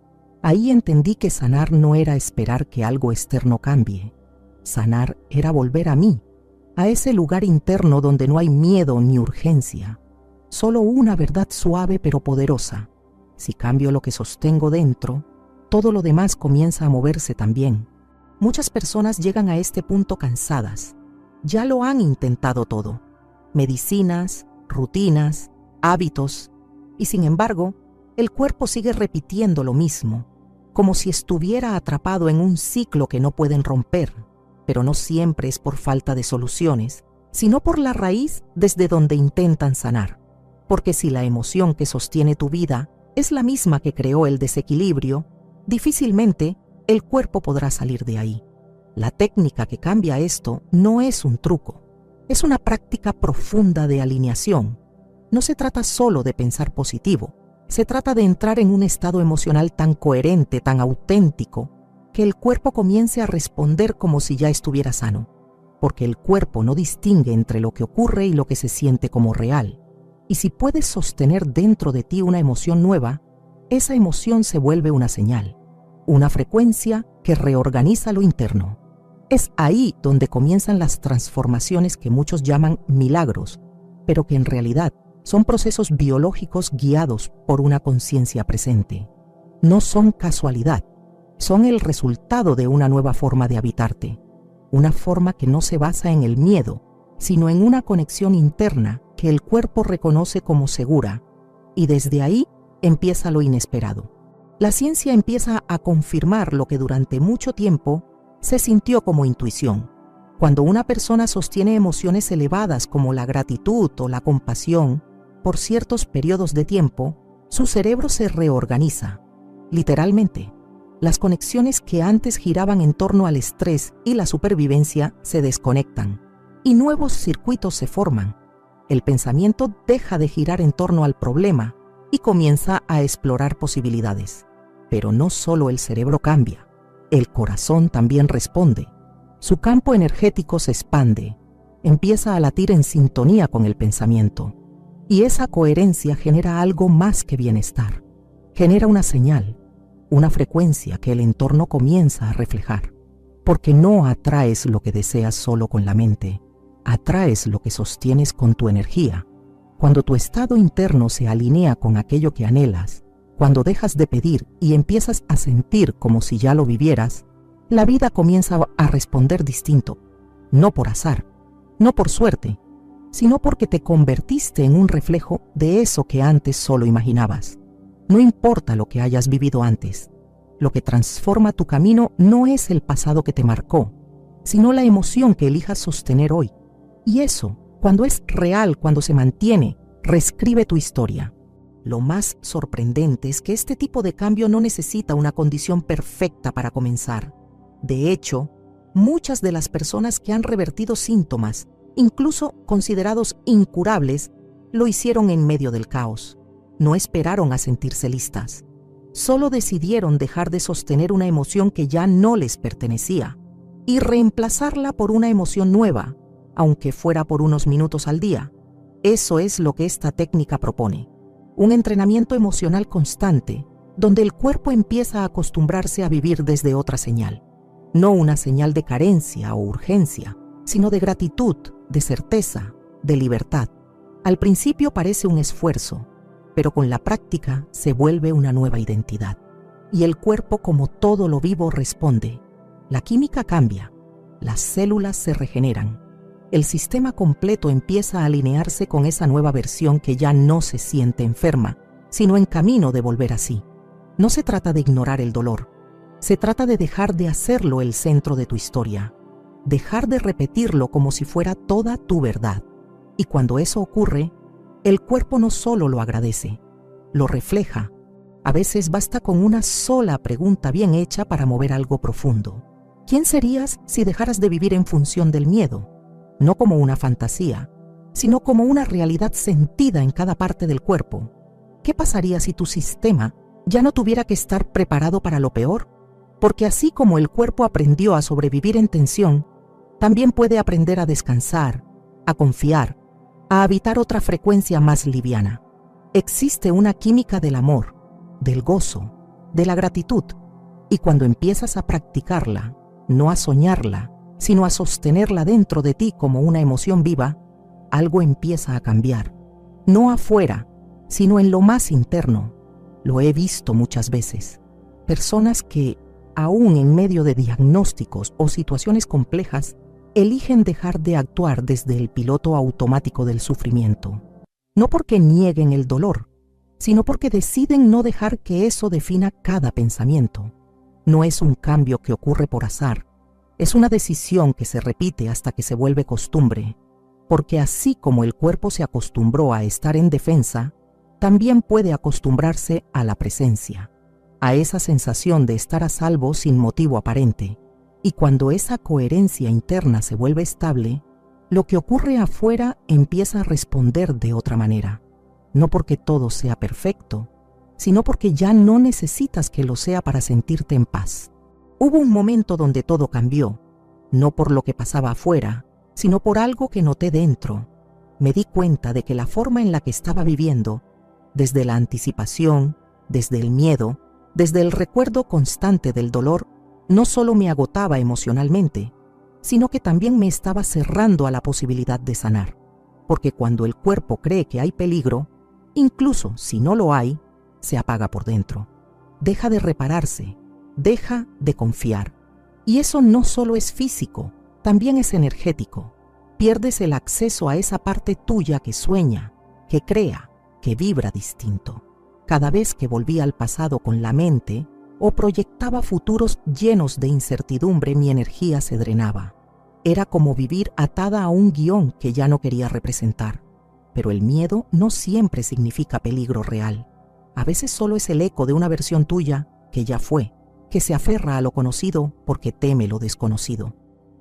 Ahí entendí que sanar no era esperar que algo externo cambie. Sanar era volver a mí, a ese lugar interno donde no hay miedo ni urgencia, solo una verdad suave pero poderosa. Si cambio lo que sostengo dentro, todo lo demás comienza a moverse también. Muchas personas llegan a este punto cansadas. Ya lo han intentado todo. Medicinas, rutinas, hábitos, y sin embargo, el cuerpo sigue repitiendo lo mismo, como si estuviera atrapado en un ciclo que no pueden romper. Pero no siempre es por falta de soluciones, sino por la raíz desde donde intentan sanar. Porque si la emoción que sostiene tu vida es la misma que creó el desequilibrio, difícilmente el cuerpo podrá salir de ahí. La técnica que cambia esto no es un truco, es una práctica profunda de alineación. No se trata solo de pensar positivo, se trata de entrar en un estado emocional tan coherente, tan auténtico, que el cuerpo comience a responder como si ya estuviera sano, porque el cuerpo no distingue entre lo que ocurre y lo que se siente como real. Y si puedes sostener dentro de ti una emoción nueva, esa emoción se vuelve una señal, una frecuencia que reorganiza lo interno. Es ahí donde comienzan las transformaciones que muchos llaman milagros, pero que en realidad son procesos biológicos guiados por una conciencia presente. No son casualidad. Son el resultado de una nueva forma de habitarte, una forma que no se basa en el miedo, sino en una conexión interna que el cuerpo reconoce como segura, y desde ahí empieza lo inesperado. La ciencia empieza a confirmar lo que durante mucho tiempo se sintió como intuición. Cuando una persona sostiene emociones elevadas como la gratitud o la compasión por ciertos periodos de tiempo, su cerebro se reorganiza, literalmente. Las conexiones que antes giraban en torno al estrés y la supervivencia se desconectan y nuevos circuitos se forman. El pensamiento deja de girar en torno al problema y comienza a explorar posibilidades. Pero no solo el cerebro cambia, el corazón también responde. Su campo energético se expande, empieza a latir en sintonía con el pensamiento. Y esa coherencia genera algo más que bienestar. Genera una señal, una frecuencia que el entorno comienza a reflejar. Porque no atraes lo que deseas solo con la mente, atraes lo que sostienes con tu energía. Cuando tu estado interno se alinea con aquello que anhelas, cuando dejas de pedir y empiezas a sentir como si ya lo vivieras, la vida comienza a responder distinto, no por azar, no por suerte, sino porque te convertiste en un reflejo de eso que antes solo imaginabas. No importa lo que hayas vivido antes, lo que transforma tu camino no es el pasado que te marcó, sino la emoción que elijas sostener hoy. Y eso, cuando es real, cuando se mantiene, reescribe tu historia. Lo más sorprendente es que este tipo de cambio no necesita una condición perfecta para comenzar. De hecho, muchas de las personas que han revertido síntomas, incluso considerados incurables, Lo hicieron en medio del caos. No esperaron a sentirse listas. Solo decidieron dejar de sostener una emoción que ya no les pertenecía y reemplazarla por una emoción nueva, aunque fuera por unos minutos al día. Eso es lo que esta técnica propone. Un entrenamiento emocional constante, donde el cuerpo empieza a acostumbrarse a vivir desde otra señal. No una señal de carencia o urgencia, sino de gratitud, de certeza, de libertad. Al principio parece un esfuerzo, pero con la práctica se vuelve una nueva identidad. Y el cuerpo, como todo lo vivo, responde. La química cambia, las células se regeneran. El sistema completo empieza a alinearse con esa nueva versión que ya no se siente enferma, sino en camino de volver así. No se trata de ignorar el dolor, se trata de dejar de hacerlo el centro de tu historia, dejar de repetirlo como si fuera toda tu verdad. Y cuando eso ocurre, el cuerpo no solo lo agradece, lo refleja. A veces basta con una sola pregunta bien hecha para mover algo profundo. ¿Quién serías si dejaras de vivir en función del miedo? No como una fantasía, sino como una realidad sentida en cada parte del cuerpo. ¿Qué pasaría si tu sistema ya no tuviera que estar preparado para lo peor? Porque así como el cuerpo aprendió a sobrevivir en tensión, también puede aprender a descansar, a confiar, a habitar otra frecuencia más liviana. Existe una química del amor, del gozo, de la gratitud, y cuando empiezas a practicarla, no a soñarla, sino a sostenerla dentro de ti como una emoción viva, algo empieza a cambiar. No afuera, sino en lo más interno. Lo he visto muchas veces. Personas que, aún en medio de diagnósticos o situaciones complejas, eligen dejar de actuar desde el piloto automático del sufrimiento. No porque nieguen el dolor, sino porque deciden no dejar que eso defina cada pensamiento. No es un cambio que ocurre por azar, es una decisión que se repite hasta que se vuelve costumbre, porque así como el cuerpo se acostumbró a estar en defensa, también puede acostumbrarse a la presencia, a esa sensación de estar a salvo sin motivo aparente. Y cuando esa coherencia interna se vuelve estable, lo que ocurre afuera empieza a responder de otra manera. No porque todo sea perfecto, sino porque ya no necesitas que lo sea para sentirte en paz. Hubo un momento donde todo cambió, no por lo que pasaba afuera, sino por algo que noté dentro. Me di cuenta de que la forma en la que estaba viviendo, desde la anticipación, desde el miedo, desde el recuerdo constante del dolor, no solo me agotaba emocionalmente, sino que también me estaba cerrando a la posibilidad de sanar. Porque cuando el cuerpo cree que hay peligro, incluso si no lo hay, se apaga por dentro. Deja de repararse, deja de confiar. Y eso no solo es físico, también es energético. Pierdes el acceso a esa parte tuya que sueña, que crea, que vibra distinto. Cada vez que volvía al pasado con la mente o proyectaba futuros llenos de incertidumbre, mi energía se drenaba. Era como vivir atada a un guión que ya no quería representar. Pero el miedo no siempre significa peligro real. A veces solo es el eco de una versión tuya que ya fue, que se aferra a lo conocido porque teme lo desconocido.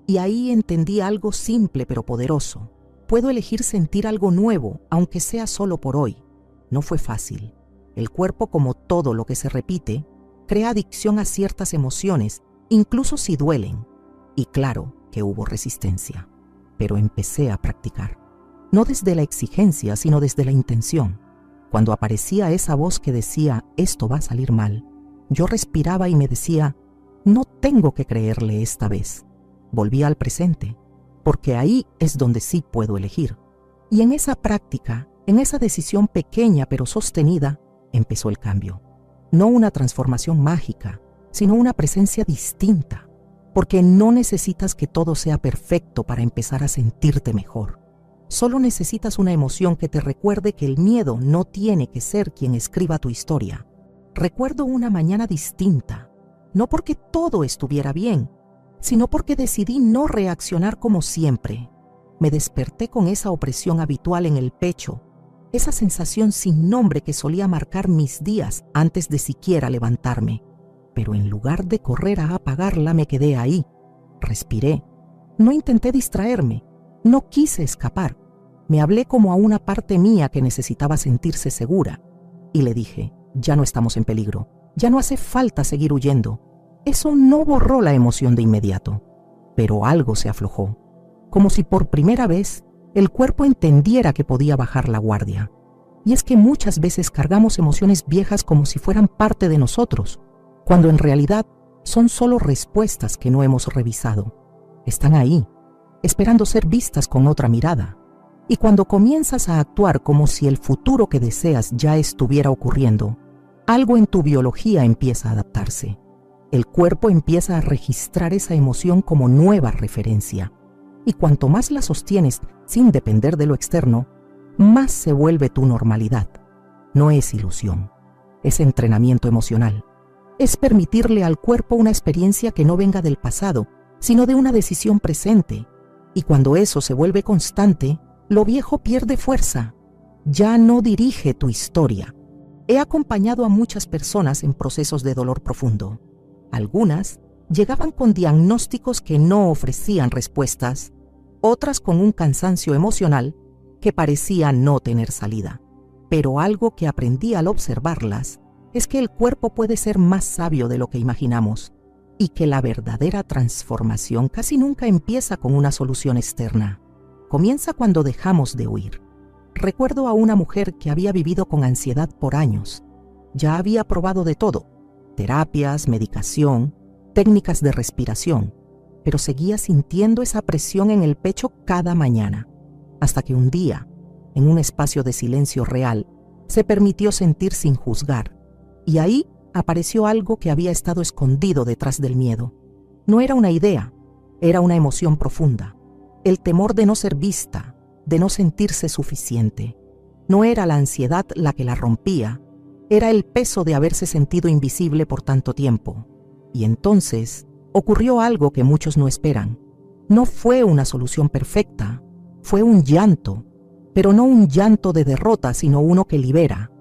Y ahí entendí algo simple pero poderoso. Puedo elegir sentir algo nuevo, aunque sea solo por hoy. No fue fácil. El cuerpo, como todo lo que se repite, crea adicción a ciertas emociones, incluso si duelen. Y claro que hubo resistencia. Pero empecé a practicar. No desde la exigencia, sino desde la intención. Cuando aparecía esa voz que decía, esto va a salir mal, yo respiraba y me decía, no tengo que creerle esta vez. Volví al presente, porque ahí es donde sí puedo elegir. Y en esa práctica, en esa decisión pequeña pero sostenida, empezó el cambio. No una transformación mágica, sino una presencia distinta, porque no necesitas que todo sea perfecto para empezar a sentirte mejor. Solo necesitas una emoción que te recuerde que el miedo no tiene que ser quien escriba tu historia. Recuerdo una mañana distinta, no porque todo estuviera bien, sino porque decidí no reaccionar como siempre. Me desperté con esa opresión habitual en el pecho, esa sensación sin nombre que solía marcar mis días antes de siquiera levantarme. Pero en lugar de correr a apagarla, me quedé ahí. Respiré. No intenté distraerme. No quise escapar. Me hablé como a una parte mía que necesitaba sentirse segura y le dije, ya no estamos en peligro, ya no hace falta seguir huyendo. Eso no borró la emoción de inmediato, pero algo se aflojó, como si por primera vez el cuerpo entendiera que podía bajar la guardia. Y es que muchas veces cargamos emociones viejas como si fueran parte de nosotros, cuando en realidad son solo respuestas que no hemos revisado. Están ahí, esperando ser vistas con otra mirada. Y cuando comienzas a actuar como si el futuro que deseas ya estuviera ocurriendo, algo en tu biología empieza a adaptarse. El cuerpo empieza a registrar esa emoción como nueva referencia. Y cuanto más la sostienes sin depender de lo externo, más se vuelve tu normalidad. No es ilusión, es entrenamiento emocional. Es permitirle al cuerpo una experiencia que no venga del pasado, sino de una decisión presente. Y cuando eso se vuelve constante, lo viejo pierde fuerza. Ya no dirige tu historia. He acompañado a muchas personas en procesos de dolor profundo. Algunas llegaban con diagnósticos que no ofrecían respuestas, otras con un cansancio emocional que parecía no tener salida. Pero algo que aprendí al observarlas es que el cuerpo puede ser más sabio de lo que imaginamos y que la verdadera transformación casi nunca empieza con una solución externa. Comienza cuando dejamos de huir. Recuerdo a una mujer que había vivido con ansiedad por años. Ya había probado de todo, terapias, medicación, técnicas de respiración, pero seguía sintiendo esa presión en el pecho cada mañana, hasta que un día, en un espacio de silencio real, se permitió sentir sin juzgar, y ahí apareció algo que había estado escondido detrás del miedo. No era una idea, era una emoción profunda, el temor de no ser vista, de no sentirse suficiente. No era la ansiedad la que la rompía, era el peso de haberse sentido invisible por tanto tiempo. Y entonces ocurrió algo que muchos no esperan. No fue una solución perfecta, fue un llanto, pero no un llanto de derrota, sino uno que libera,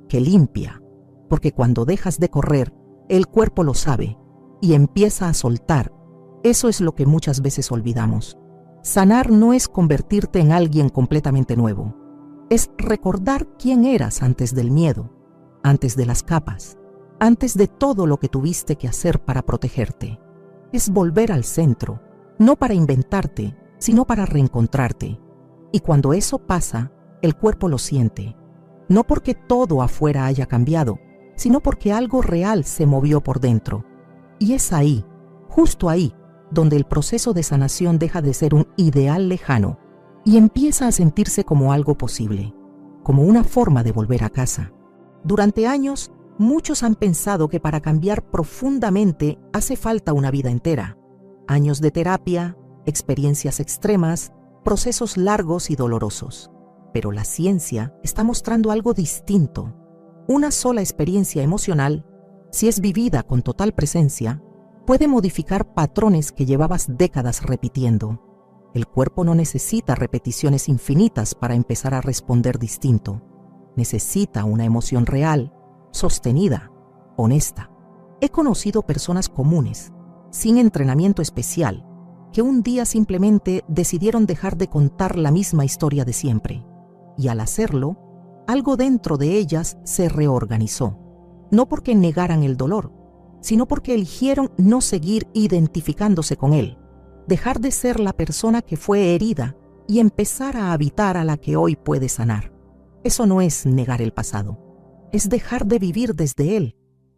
que limpia, porque cuando dejas de correr, el cuerpo lo sabe y empieza a soltar. Eso es lo que muchas veces olvidamos. Sanar no es convertirte en alguien completamente nuevo, es recordar quién eras antes del miedo, antes de las capas, antes de todo lo que tuviste que hacer para protegerte. Es volver al centro, no para inventarte, sino para reencontrarte. Y cuando eso pasa, el cuerpo lo siente, no porque todo afuera haya cambiado, sino porque algo real se movió por dentro. Y es ahí, justo ahí, donde el proceso de sanación deja de ser un ideal lejano y empieza a sentirse como algo posible, como una forma de volver a casa. Durante años, muchos han pensado que para cambiar profundamente hace falta una vida entera. Años de terapia, experiencias extremas, procesos largos y dolorosos. Pero la ciencia está mostrando algo distinto. Una sola experiencia emocional, si es vivida con total presencia, puede modificar patrones que llevabas décadas repitiendo. El cuerpo no necesita repeticiones infinitas para empezar a responder distinto. Necesita una emoción real, sostenida, honesta. He conocido personas comunes, sin entrenamiento especial, que un día simplemente decidieron dejar de contar la misma historia de siempre. Y al hacerlo, algo dentro de ellas se reorganizó. No porque negaran el dolor, sino porque eligieron no seguir identificándose con él, dejar de ser la persona que fue herida y empezar a habitar a la que hoy puede sanar. Eso no es negar el pasado, es dejar de vivir desde él,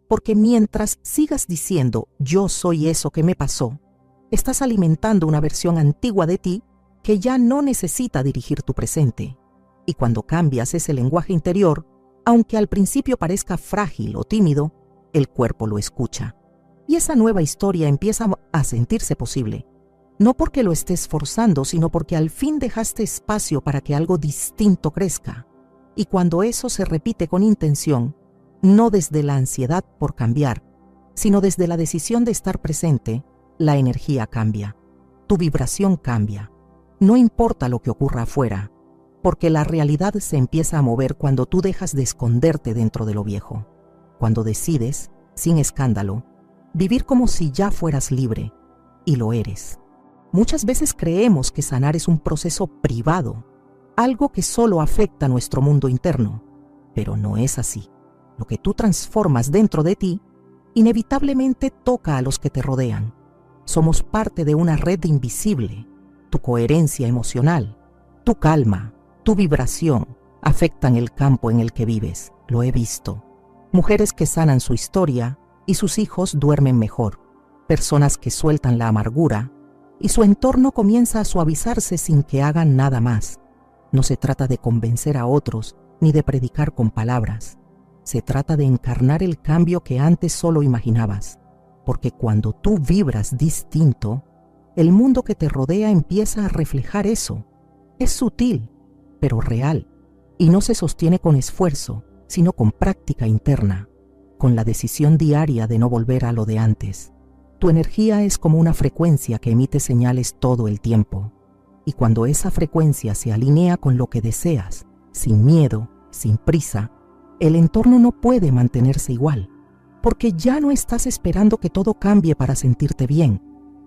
porque mientras sigas diciendo yo soy eso que me pasó, estás alimentando una versión antigua de ti que ya no necesita dirigir tu presente. Y cuando cambias ese lenguaje interior, aunque al principio parezca frágil o tímido, el cuerpo lo escucha. Y esa nueva historia empieza a sentirse posible. No porque lo estés forzando, sino porque al fin dejaste espacio para que algo distinto crezca. Y cuando eso se repite con intención, no desde la ansiedad por cambiar, sino desde la decisión de estar presente, la energía cambia. Tu vibración cambia. No importa lo que ocurra afuera, porque la realidad se empieza a mover cuando tú dejas de esconderte dentro de lo viejo. Cuando decides, sin escándalo, vivir como si ya fueras libre, y lo eres. Muchas veces creemos que sanar es un proceso privado, algo que solo afecta a nuestro mundo interno. Pero no es así. Lo que tú transformas dentro de ti, inevitablemente toca a los que te rodean. Somos parte de una red invisible. Tu coherencia emocional, tu calma, tu vibración afectan el campo en el que vives. Lo he visto. Mujeres que sanan su historia y sus hijos duermen mejor. Personas que sueltan la amargura y su entorno comienza a suavizarse sin que hagan nada más. No se trata de convencer a otros ni de predicar con palabras. Se trata de encarnar el cambio que antes solo imaginabas. Porque cuando tú vibras distinto, el mundo que te rodea empieza a reflejar eso. Es sutil, pero real, y no se sostiene con esfuerzo, sino con práctica interna, con la decisión diaria de no volver a lo de antes. Tu energía es como una frecuencia que emite señales todo el tiempo, y cuando esa frecuencia se alinea con lo que deseas, sin miedo, sin prisa, el entorno no puede mantenerse igual, porque ya no estás esperando que todo cambie para sentirte bien.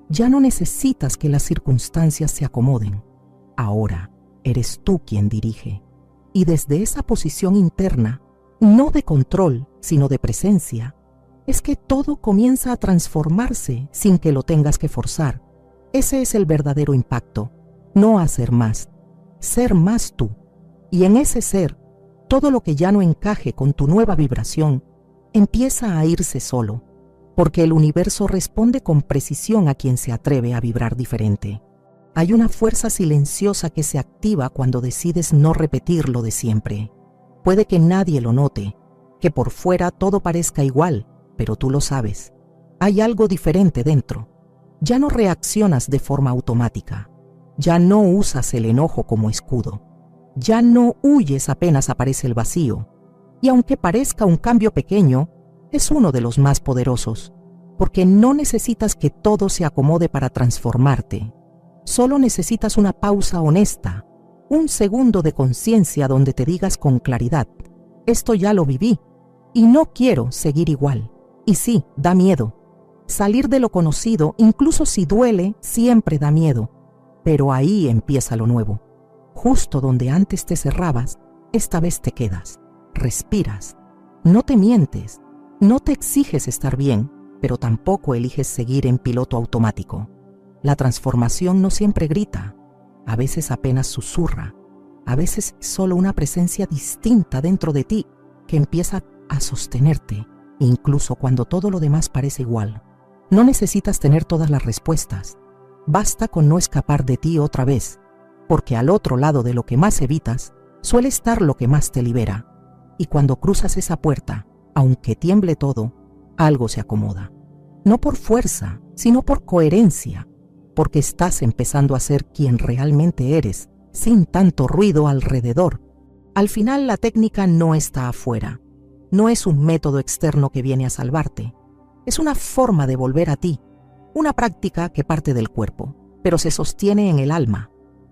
Ya no necesitas que las circunstancias se acomoden. Ahora eres tú quien dirige. Y desde esa posición interna, no de control, sino de presencia, es que todo comienza a transformarse sin que lo tengas que forzar. Ese es el verdadero impacto. No hacer más, ser más tú. Y en ese ser, todo lo que ya no encaje con tu nueva vibración, empieza a irse solo, porque el universo responde con precisión a quien se atreve a vibrar diferente. Hay una fuerza silenciosa que se activa cuando decides no repetir lo de siempre. Puede que nadie lo note, que por fuera todo parezca igual, pero tú lo sabes. Hay algo diferente dentro. Ya no reaccionas de forma automática. Ya no usas el enojo como escudo. Ya no huyes apenas aparece el vacío. Y aunque parezca un cambio pequeño, es uno de los más poderosos, porque no necesitas que todo se acomode para transformarte. Solo necesitas una pausa honesta, un segundo de conciencia donde te digas con claridad: esto ya lo viví y no quiero seguir igual. Y sí, da miedo. Salir de lo conocido, incluso si duele, siempre da miedo. Pero ahí empieza lo nuevo. Justo donde antes te cerrabas, esta vez te quedas, respiras, no te mientes, no te exiges estar bien, pero tampoco eliges seguir en piloto automático. La transformación no siempre grita, a veces apenas susurra, a veces es solo una presencia distinta dentro de ti que empieza a sostenerte, incluso cuando todo lo demás parece igual. No necesitas tener todas las respuestas, basta con no escapar de ti otra vez, porque al otro lado de lo que más evitas suele estar lo que más te libera, y cuando cruzas esa puerta, aunque tiemble todo, algo se acomoda. No por fuerza, sino por coherencia, porque estás empezando a ser quien realmente eres, sin tanto ruido alrededor. Al final la técnica no está afuera, no es un método externo que viene a salvarte, es una forma de volver a ti, una práctica que parte del cuerpo, pero se sostiene en el alma,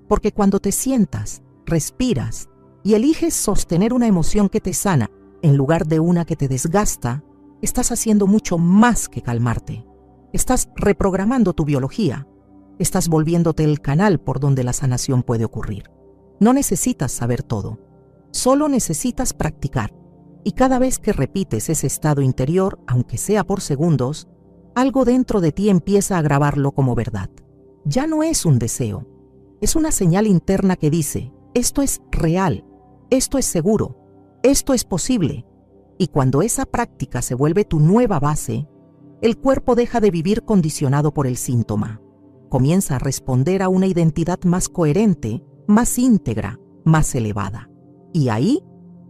porque cuando te sientas, respiras y eliges sostener una emoción que te sana en lugar de una que te desgasta, estás haciendo mucho más que calmarte. Estás reprogramando tu biología, estás volviéndote el canal por donde la sanación puede ocurrir. No necesitas saber todo, solo necesitas practicar. Y cada vez que repites ese estado interior, aunque sea por segundos, algo dentro de ti empieza a grabarlo como verdad. Ya no es un deseo, es una señal interna que dice: esto es real, esto es seguro, esto es posible. Y cuando esa práctica se vuelve tu nueva base, el cuerpo deja de vivir condicionado por el síntoma. Comienza a responder a una identidad más coherente, más íntegra, más elevada. Y ahí,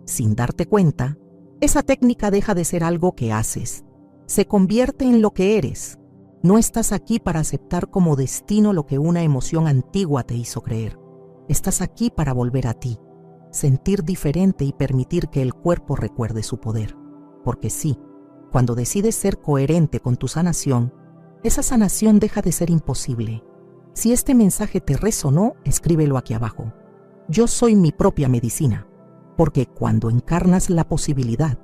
sin darte cuenta, esa técnica deja de ser algo que haces. Se convierte en lo que eres. No estás aquí para aceptar como destino lo que una emoción antigua te hizo creer. Estás aquí para volver a ti, sentir diferente y permitir que el cuerpo recuerde su poder. Porque sí, cuando decides ser coherente con tu sanación, esa sanación deja de ser imposible. Si este mensaje te resonó, escríbelo aquí abajo. Yo soy mi propia medicina, porque cuando encarnas la posibilidad,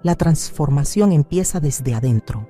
la transformación empieza desde adentro.